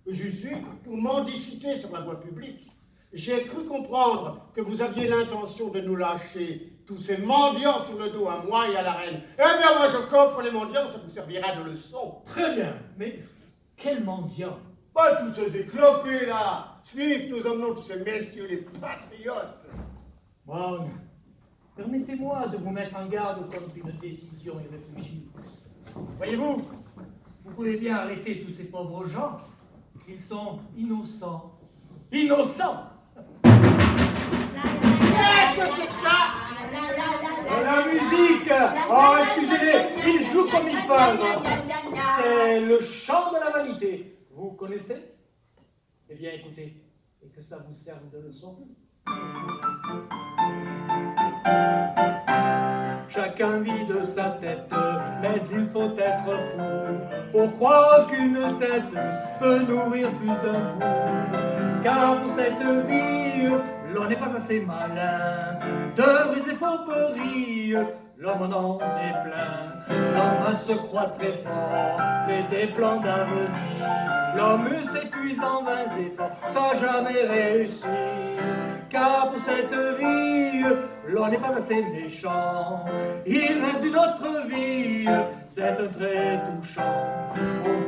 Je suis pour mendicité sur la voie publique. J'ai cru comprendre que vous aviez l'intention de nous lâcher tous ces mendiants sur le dos, à moi et à la reine. Eh bien, moi, je coffre les mendiants, ça vous servira de leçon. Très bien, mais quel mendiant? Pas tous ces éclopés, là. Smith, nous emmenons tous ces messieurs les patriotes. Brown, permettez-moi de vous mettre en garde contre une décision irréfléchie. Voyez-vous, vous pouvez bien arrêter tous ces pauvres gens. Ils sont innocents. Innocents! Qu'est-ce que c'est que ça? La musique! Oh, excusez-les, ils jouent comme ils peuvent. C'est le chant de la vanité. Vous connaissez? Eh bien, écoutez, et que ça vous serve de leçon. Chacun vit de sa tête, mais il faut être fou pour croire qu'une tête peut nourrir plus d'un coup. Car pour cette vie, l'on n'est pas assez malin de ruses et fourberies. L'homme en est plein, l'homme se croit très fort, fait des plans d'avenir. L'homme s'épuise en vains efforts, sans jamais réussir. Car pour cette vie, l'on n'est pas assez méchant. Il rêve d'une autre vie, c'est un trait touchant.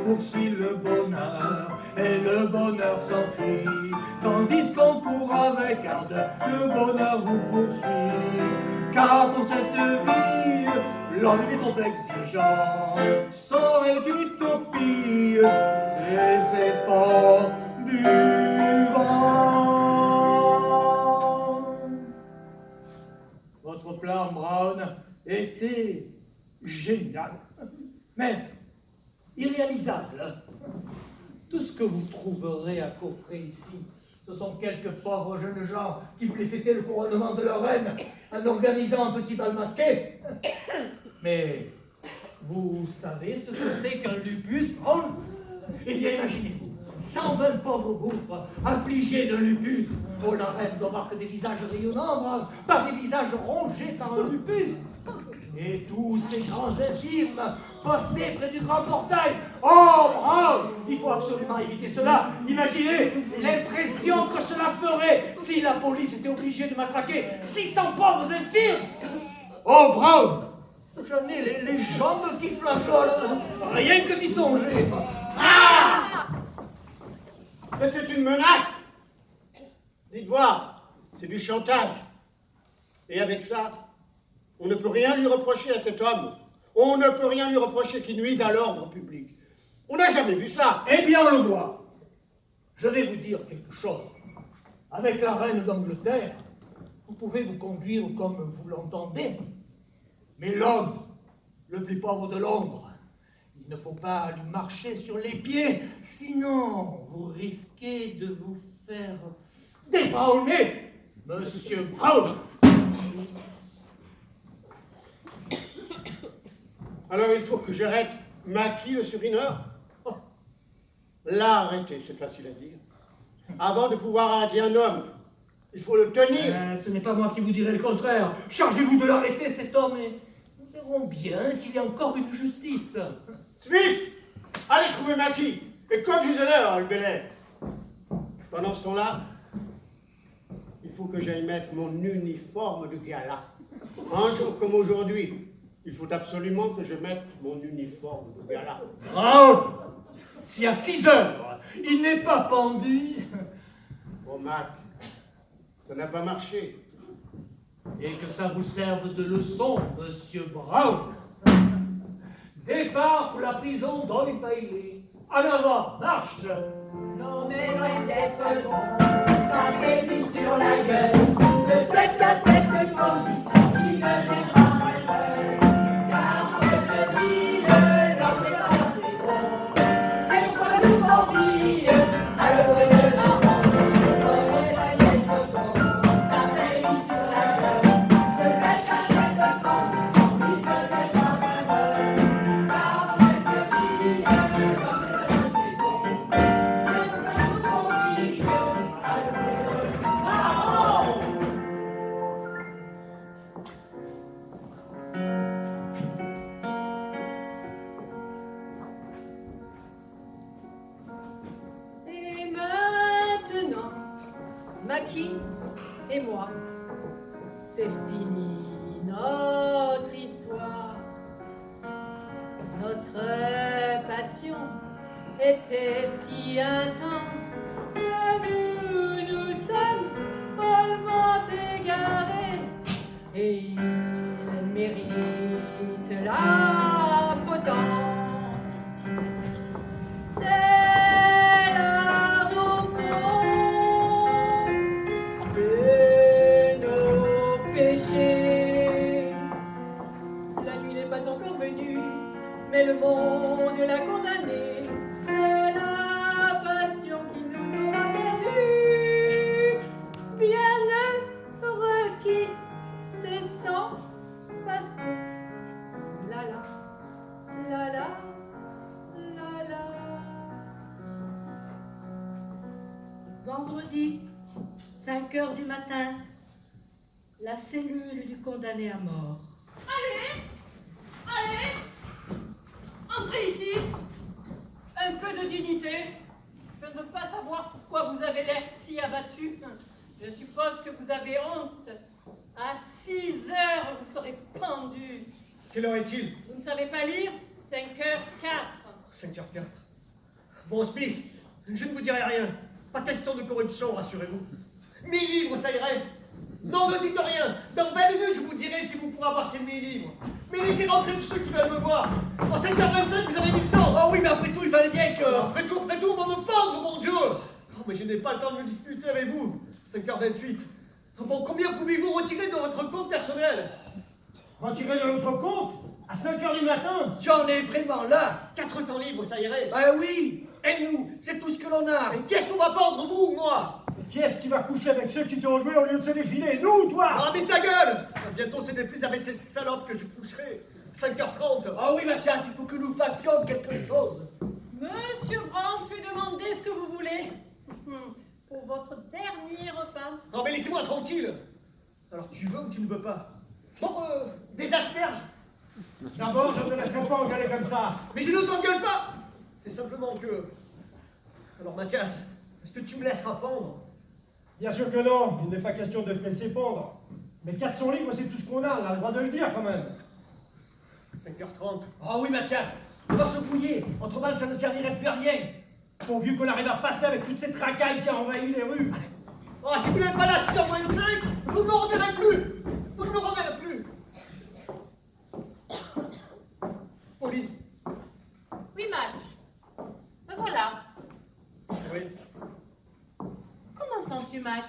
On poursuit le bonheur, et le bonheur s'enfuit. Tandis qu'on court avec garde, le bonheur vous poursuit. Car pour cette vie, l'homme est trop exigeant. Son rêve est une utopie, ses efforts du vent. Votre plan, Brown, était génial, mais irréalisable. Tout ce que vous trouverez à coffrer ici, ce sont quelques pauvres jeunes gens qui voulaient fêter le couronnement de leur reine en organisant un petit bal masqué. Mais vous savez ce que c'est qu'un lupus, Brown? Eh bien, imaginez-vous, 120 pauvres gouffres affligés d'un lupus. Oh, la reine doit voir que des visages rayonnants, Brown, pas des visages rongés par un lupus. Et tous ces grands infirmes postés près du grand portail. Oh, Brown, il faut absolument éviter cela. Imaginez l'impression que cela ferait si la police était obligée de matraquer 600 pauvres infirmes. Oh, Brown, j'en ai les jambes qui flageolent, rien que d'y songer. Ah! Mais c'est une menace! Dites voir, c'est du chantage. Et avec ça, on ne peut rien lui reprocher à cet homme. On ne peut rien lui reprocher qui nuise à l'ordre public. On n'a jamais vu ça. Eh bien, on le voit. Je vais vous dire quelque chose. Avec la reine d'Angleterre, vous pouvez vous conduire comme vous l'entendez. Mais l'homme, le plus pauvre de Londres, il ne faut pas lui marcher sur les pieds, sinon vous risquez de vous faire débraonner, Monsieur Brown. Alors il faut que j'arrête Mackie le surineur? Oh. L'arrêter, c'est facile à dire. Avant de pouvoir arrêter un homme, il faut le tenir. Ce n'est pas moi qui vous dirai le contraire. Chargez-vous de l'arrêter, cet homme, et nous verrons bien s'il y a encore une justice. Smith, allez trouver Mackie et conduisez-le, le Bel-Air. Pendant ce temps-là, il faut que j'aille mettre mon uniforme de gala. Un jour comme aujourd'hui, il faut absolument que je mette mon uniforme de gala. Brown, si à 6 heures, il n'est pas pendu... Oh, Mac, ça n'a pas marché. Et que ça vous serve de leçon, Monsieur Brown. Départ pour la prison d'Old Bailey. En avant, marche. Non mais loin d'être bon, taper lui sur la gueule, peut-être qu'à cette condition, il deviendra malheureux. Car en cette ville, l'homme n'est pas assez bon, c'est pourquoi nous convie à le bruit de marron. Non mais loin d'être bon, taper lui sur la gueule, peut-être qu'à cette condition, il deviendra malheureux. Car en cette ville, l'homme n'est pas assez bon. Et maintenant, Mackie et moi, c'est fini notre histoire. Notre passion était si intense que nous sommes follement égarés. Et il mérite la potence. C'est la rançon de nos péchés. La nuit n'est pas encore venue, mais le monde l'a condamné. C'est la passion qui nous aura perdus. Bienheureux qui c'est sans passion. La la, la la, la la. Vendredi, 5 heures du matin, la cellule du condamné à mort. Allez, allez, entrez ici. Un peu de dignité. Je ne veux pas savoir pourquoi vous avez l'air si abattu. Je suppose que vous avez honte. À 6 heures, vous serez pendu. Quelle heure est-il? Vous ne savez pas lire? 5h04. 5h04. Bon, Spiff, je ne vous dirai rien. Pas question de corruption, rassurez-vous. 1000 livres, ça irait. Non, ne dites rien. Dans 20 minutes, je vous dirai si vous pourrez avoir ces 1000 livres. Mais laissez rentrer tous ceux qui veulent me voir. En 5h25, vous avez mis le temps. Oh oui, mais après tout, il fallait bien que... Après tout, on va me pendre, mon Dieu. Oh, mais je n'ai pas le temps de me disputer avec vous. 5h28. Bon, combien pouvez-vous retirer de votre compte personnel? Retirer de notre compte à 5h du matin? Tu en es vraiment là? 400 livres, ça irait. Ben oui. Et nous, c'est tout ce que l'on a. Et qu'est-ce qu'on va pendre, vous ou moi? Qui est-ce qui va coucher avec ceux qui t'ont joué au lieu de se défiler? Nous ou toi? Ah, mais ta gueule! Bientôt, ce n'est plus avec cette salope que je coucherai. 5h30. Ah oui, Mathias, il faut que nous fassions quelque chose. Monsieur Brandt fait demander ce que vous voulez. Pour votre dernier repas. Non, mais laissez-moi tranquille. Alors, tu veux ou tu ne veux pas? Bon, des asperges. D'abord, je ne te laisserai pas engueuler comme ça. Mais je ne t'engueule pas. C'est simplement que... Alors, Mathias, est-ce que tu me laisseras pendre? Bien sûr que non, il n'est pas question de te laisser pendre. Mais 400 livres, c'est tout ce qu'on a, on a le droit de le dire quand même. 5h30. Ah oui, Mathias, on va se brouiller, autrement ça ne servirait plus à rien. Pourvu qu'on arrive à passer avec toute cette racaille qui a envahi les rues. Oh, si vous n'êtes pas là à 6h moins 5, vous ne me reverrez plus. Vous ne me reverrez plus. Pauline. Oui, Mac. Me voilà. Oui. Comment te sens-tu, Mac?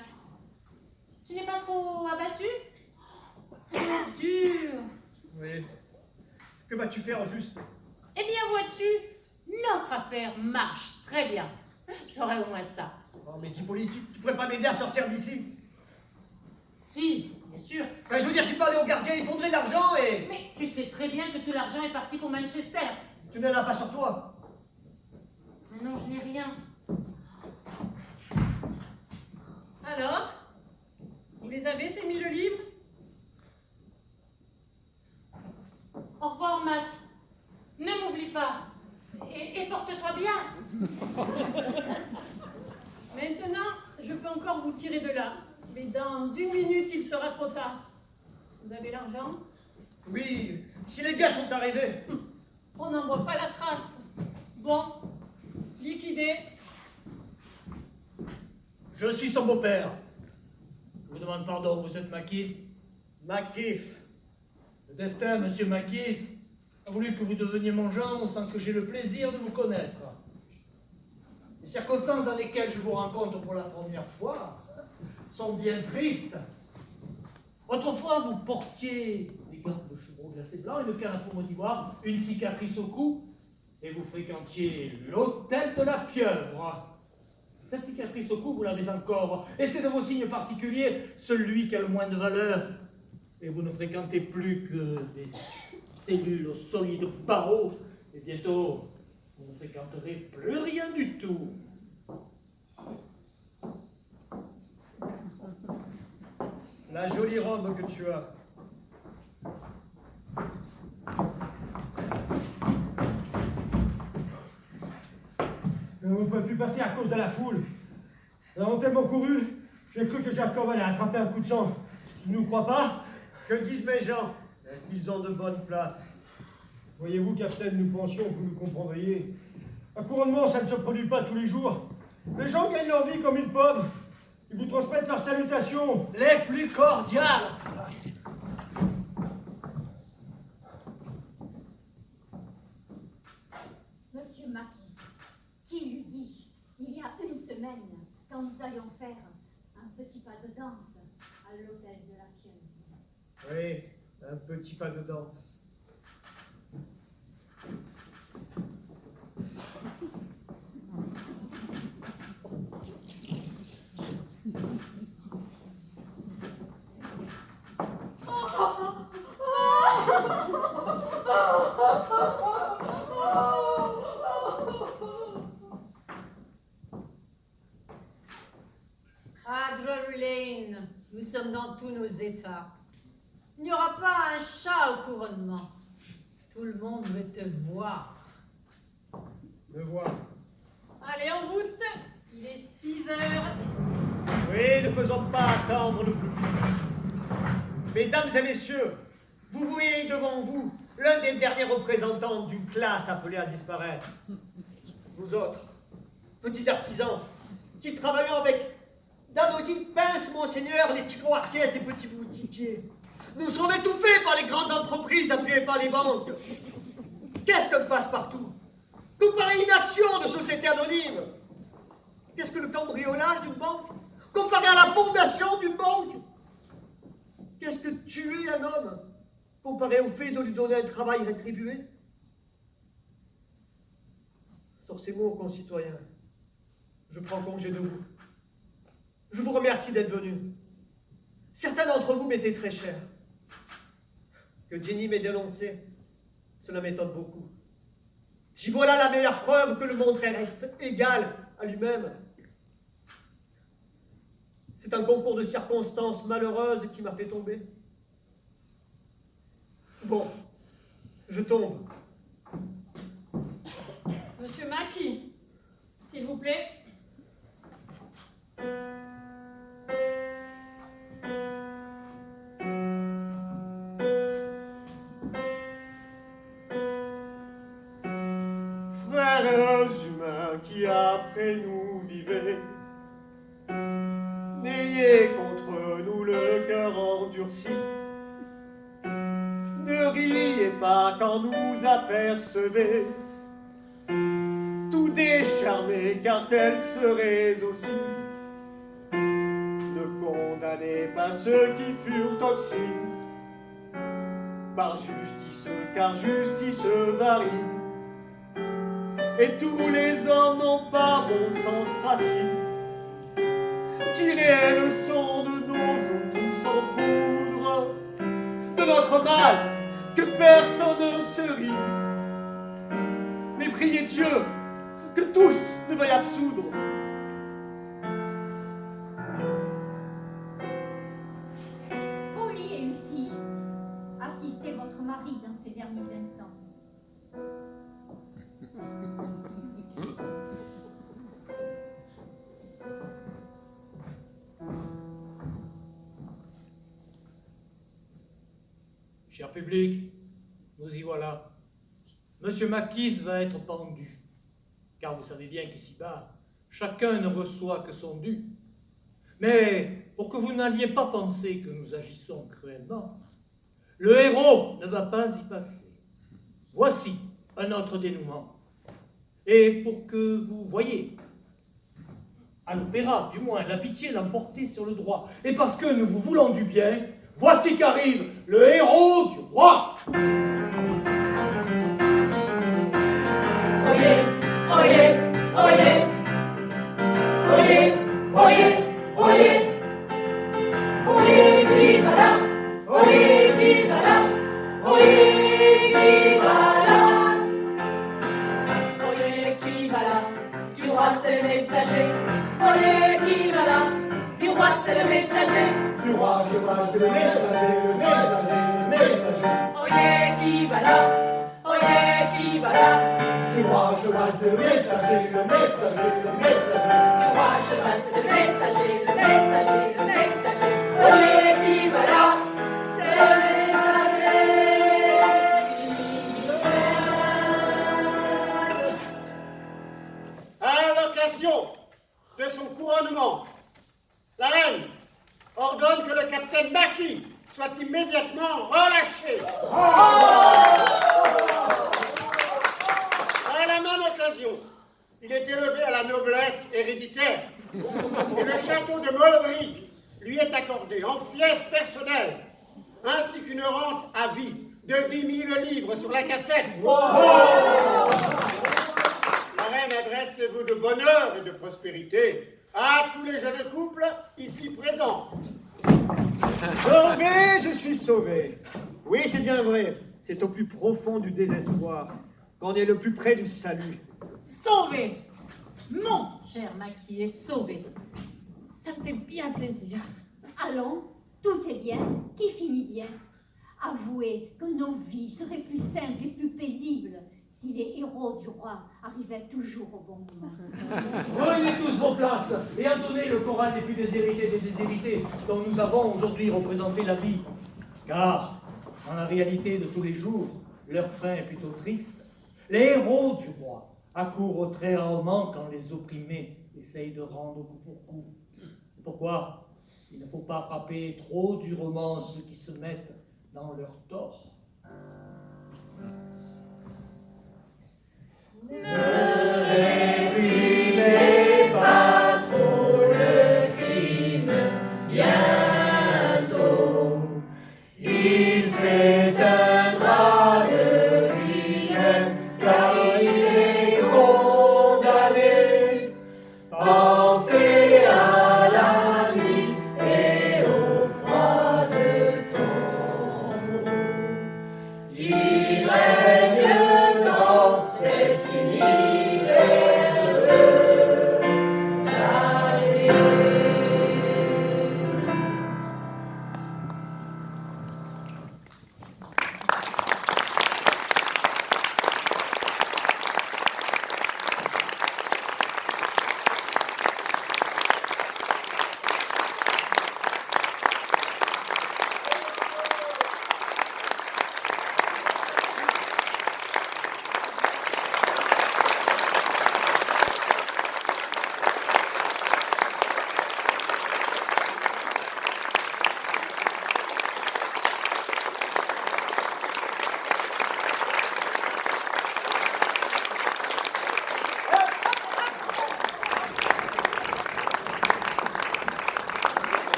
Tu n'es pas trop abattu? C'est dur. Oui. Que vas-tu faire au juste? Eh bien, vois-tu, notre affaire marche très bien. J'aurai au moins ça. Oh, mais Hippolyte, tu pourrais pas m'aider à sortir d'ici? Si, bien sûr. Je veux dire, je suis pas allé au gardien, il faudrait de l'argent et... Mais tu sais très bien que tout l'argent est parti pour Manchester. Tu n'en as pas sur toi. Mais non, je n'ai rien. Alors, vous les avez, ces 1000 livres? Au revoir, Mac. Ne m'oublie pas. Et porte-toi bien. Maintenant, je peux encore vous tirer de là. Mais dans 1 minute, il sera trop tard. Vous avez l'argent? Oui, si les gars sont arrivés. On n'en voit pas la trace. Bon, liquidé. Je suis son beau-père. Je vous demande pardon, vous êtes Mackis? Mackif. Le destin, monsieur Mackis, a voulu que vous deveniez mon gendre sans que j'aie le plaisir de vous connaître. Les circonstances dans lesquelles je vous rencontre pour la première fois sont bien tristes. Autrefois, vous portiez des gants de chevreau glacé blanc, une canne à pomme d'ivoire, une cicatrice au cou, et vous fréquentiez l'hôtel de la pieuvre. Cette cicatrice au cou, vous l'avez encore, et c'est de vos signes particuliers celui qui a le moins de valeur. Et vous ne fréquentez plus que des cellules aux solides barreaux, et bientôt, vous ne fréquenterez plus rien du tout. La jolie robe que tu as. On ne pouvait plus passer à cause de la foule. Nous avons tellement couru, j'ai cru que Jacob allait attraper un coup de sang. Tu ne nous crois pas? Que disent mes gens? Est-ce qu'ils ont de bonnes places? Voyez-vous, capitaine, nous pensions que vous nous comprendriez. Un couronnement, ça ne se produit pas tous les jours. Les gens gagnent leur vie comme ils peuvent. Ils vous transmettent leurs salutations. Les plus cordiales. Monsieur Mackis, qui lui dit, il y a 1 semaine, quand nous allions faire un petit pas de danse à l'hôtel de la Pieuvre. Oui, un petit pas de danse. Ah, Drury Lane, nous sommes dans tous nos états. Il n'y aura pas un chat au couronnement. Tout le monde veut te voir. Me voir. Allez, en route. Il est 6 heures. Oui, ne faisons pas attendre le public. Mesdames et messieurs, vous voyez devant vous l'un des derniers représentants d'une classe appelée à disparaître. Nous autres, petits artisans, qui travaillons avec d'anodines pinces, monseigneur, les tiroirs-caisses des petits boutiquiers. Nous sommes étouffés par les grandes entreprises appuyées par les banques. Qu'est-ce qu'un passe-partout? Comparé à l'inaction de sociétés anonymes. Qu'est-ce que le cambriolage d'une banque? Comparé à la fondation d'une banque? Qu'est-ce que tuer un homme comparé au fait de lui donner un travail rétribué? Sur ces mots, concitoyens, je prends congé de vous. Je vous remercie d'être venus. Certains d'entre vous m'étaient très chers. Que Jenny m'ait dénoncé, cela m'étonne beaucoup. J'y vois là la meilleure preuve que le monde reste égal à lui-même. C'est un concours de circonstances malheureuses qui m'a fait tomber. Bon, je tombe. Monsieur Maquis, s'il vous plaît. Frères humains qui après nous vivez, n'ayez contre nous le cœur endurci. Ne riez pas quand nous apercevez, tout décharmés car tels seraient aussi. Ne condamnez pas ceux qui furent toxiques, par justice car justice varie. Et tous les hommes n'ont pas bon sens racine. Tirez leçon de nos eaux tous en poudre, de notre mal que personne ne se rit. Mais priez Dieu que tous ne veuillent absoudre. Polly et Lucie, assistez votre mari dans ces derniers instants. Cher public, nous y voilà. Monsieur Maquis va être pendu, car vous savez bien qu'ici-bas, chacun ne reçoit que son dû. Mais pour que vous n'alliez pas penser que nous agissons cruellement, le héros ne va pas y passer. Voici un autre dénouement. Et pour que vous voyiez, à l'opéra, du moins, la pitié l'emportait sur le droit. Et parce que nous vous voulons du bien, voici qu'arrive le héros du roi. Oyez, oyez, oyez. Oyez, oyez, oyez. Oyez qui va là, oyez qui va là, oyez qui va là. Oyez qui va là, du roi c'est le messager. Oyez qui va là, du roi c'est le messager. Du roi, c'est le messager, le messager, le messager. Oyez qui va là, oyez qui va là. Du roi, c'est le messager, le messager, le messager. Du roi cheval, c'est le messager, le messager, le messager. Oyez qui va là, c'est le messager. À l'occasion de son couronnement, la reine ordonne que le capitaine Maquis soit immédiatement relâché. À la même occasion, il est élevé à la noblesse héréditaire et le château de Molebrique lui est accordé en fief personnel, ainsi qu'une rente à vie de 10 000 livres sur la cassette. La reine adresse ses vœux de bonheur et de prospérité à tous les jeunes couples ici présents. Sauvé, je suis sauvé. Oui, c'est bien vrai. C'est au plus profond du désespoir qu'on est le plus près du salut. Sauvé. Mon cher Maquis est sauvé. Ça me fait bien plaisir. Allons, tout est bien, qui finit bien. Avouez que nos vies seraient plus simples et plus paisibles si les héros du roi arrivaient toujours au bon moment. Prenez tous vos places et entonnez le choral des plus déshérités des déshérités dont nous avons aujourd'hui représenté la vie. Car, dans la réalité de tous les jours, leur fin est plutôt triste. Les héros du roi accourent très rarement quand les opprimés essayent de rendre coup pour coup. C'est pourquoi il ne faut pas frapper trop durement ceux qui se mettent dans leur tort. Réprimez pas trop le crime, bientôt il s'éteindra de lui-même, car il est condamné. Pensez à la nuit et au froid de tombeau, qui règne dans cet univers damné.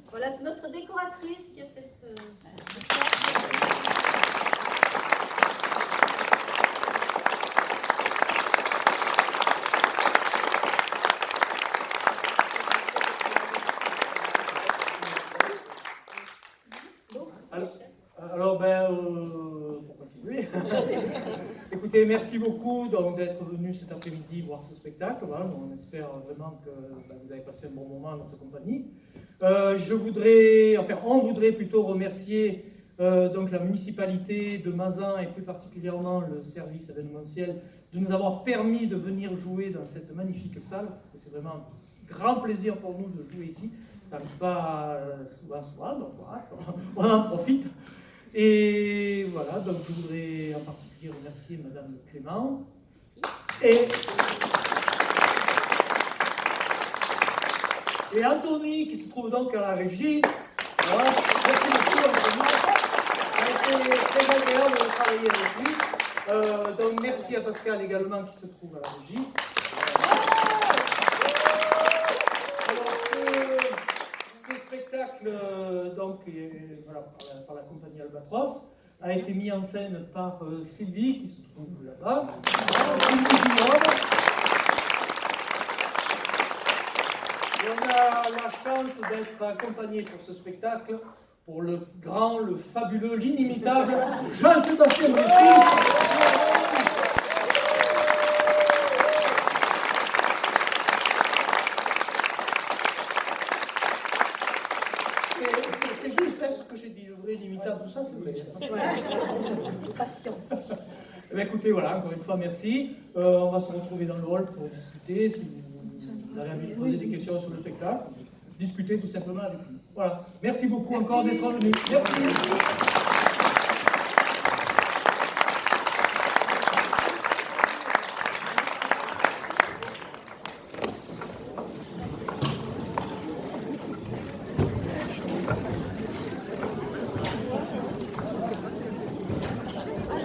Voilà, c'est notre décoratrice qui a fait ce... Alors pour continuer, écoutez, merci beaucoup d'être venu cet après-midi voir ce spectacle. Voilà, on espère vraiment que vous avez passé un bon moment à notre compagnie. On voudrait plutôt remercier donc la municipalité de Mazan et plus particulièrement le service événementiel de nous avoir permis de venir jouer dans cette magnifique salle, parce que c'est vraiment un grand plaisir pour nous de jouer ici. Ça ne pas souvent, donc voilà, on en profite. Et voilà, donc je voudrais en particulier remercier Madame Clément et Anthony qui se trouve donc à la régie. Voilà, merci beaucoup Anthony. Ça a été très agréable travailler avec lui. Donc merci à Pascal également qui se trouve à la régie. Alors, ce spectacle, donc, voilà, par la compagnie Albatros, a été mis en scène par Sylvie, qui se trouve là-bas. Et on a la chance d'être accompagné pour ce spectacle pour le grand, le fabuleux, l'inimitable Jean-Sébastien Bussy. C'est juste là ce que j'ai dit, le vrai, l'inimitable, tout ça, c'est vrai. Patient. Eh bien, écoutez, voilà, encore une fois, merci. On va se retrouver dans le hall pour discuter. Si vous avez envie de poser des questions sur le spectacle, discuter tout simplement avec nous. Voilà. Merci beaucoup encore d'être venu. Merci.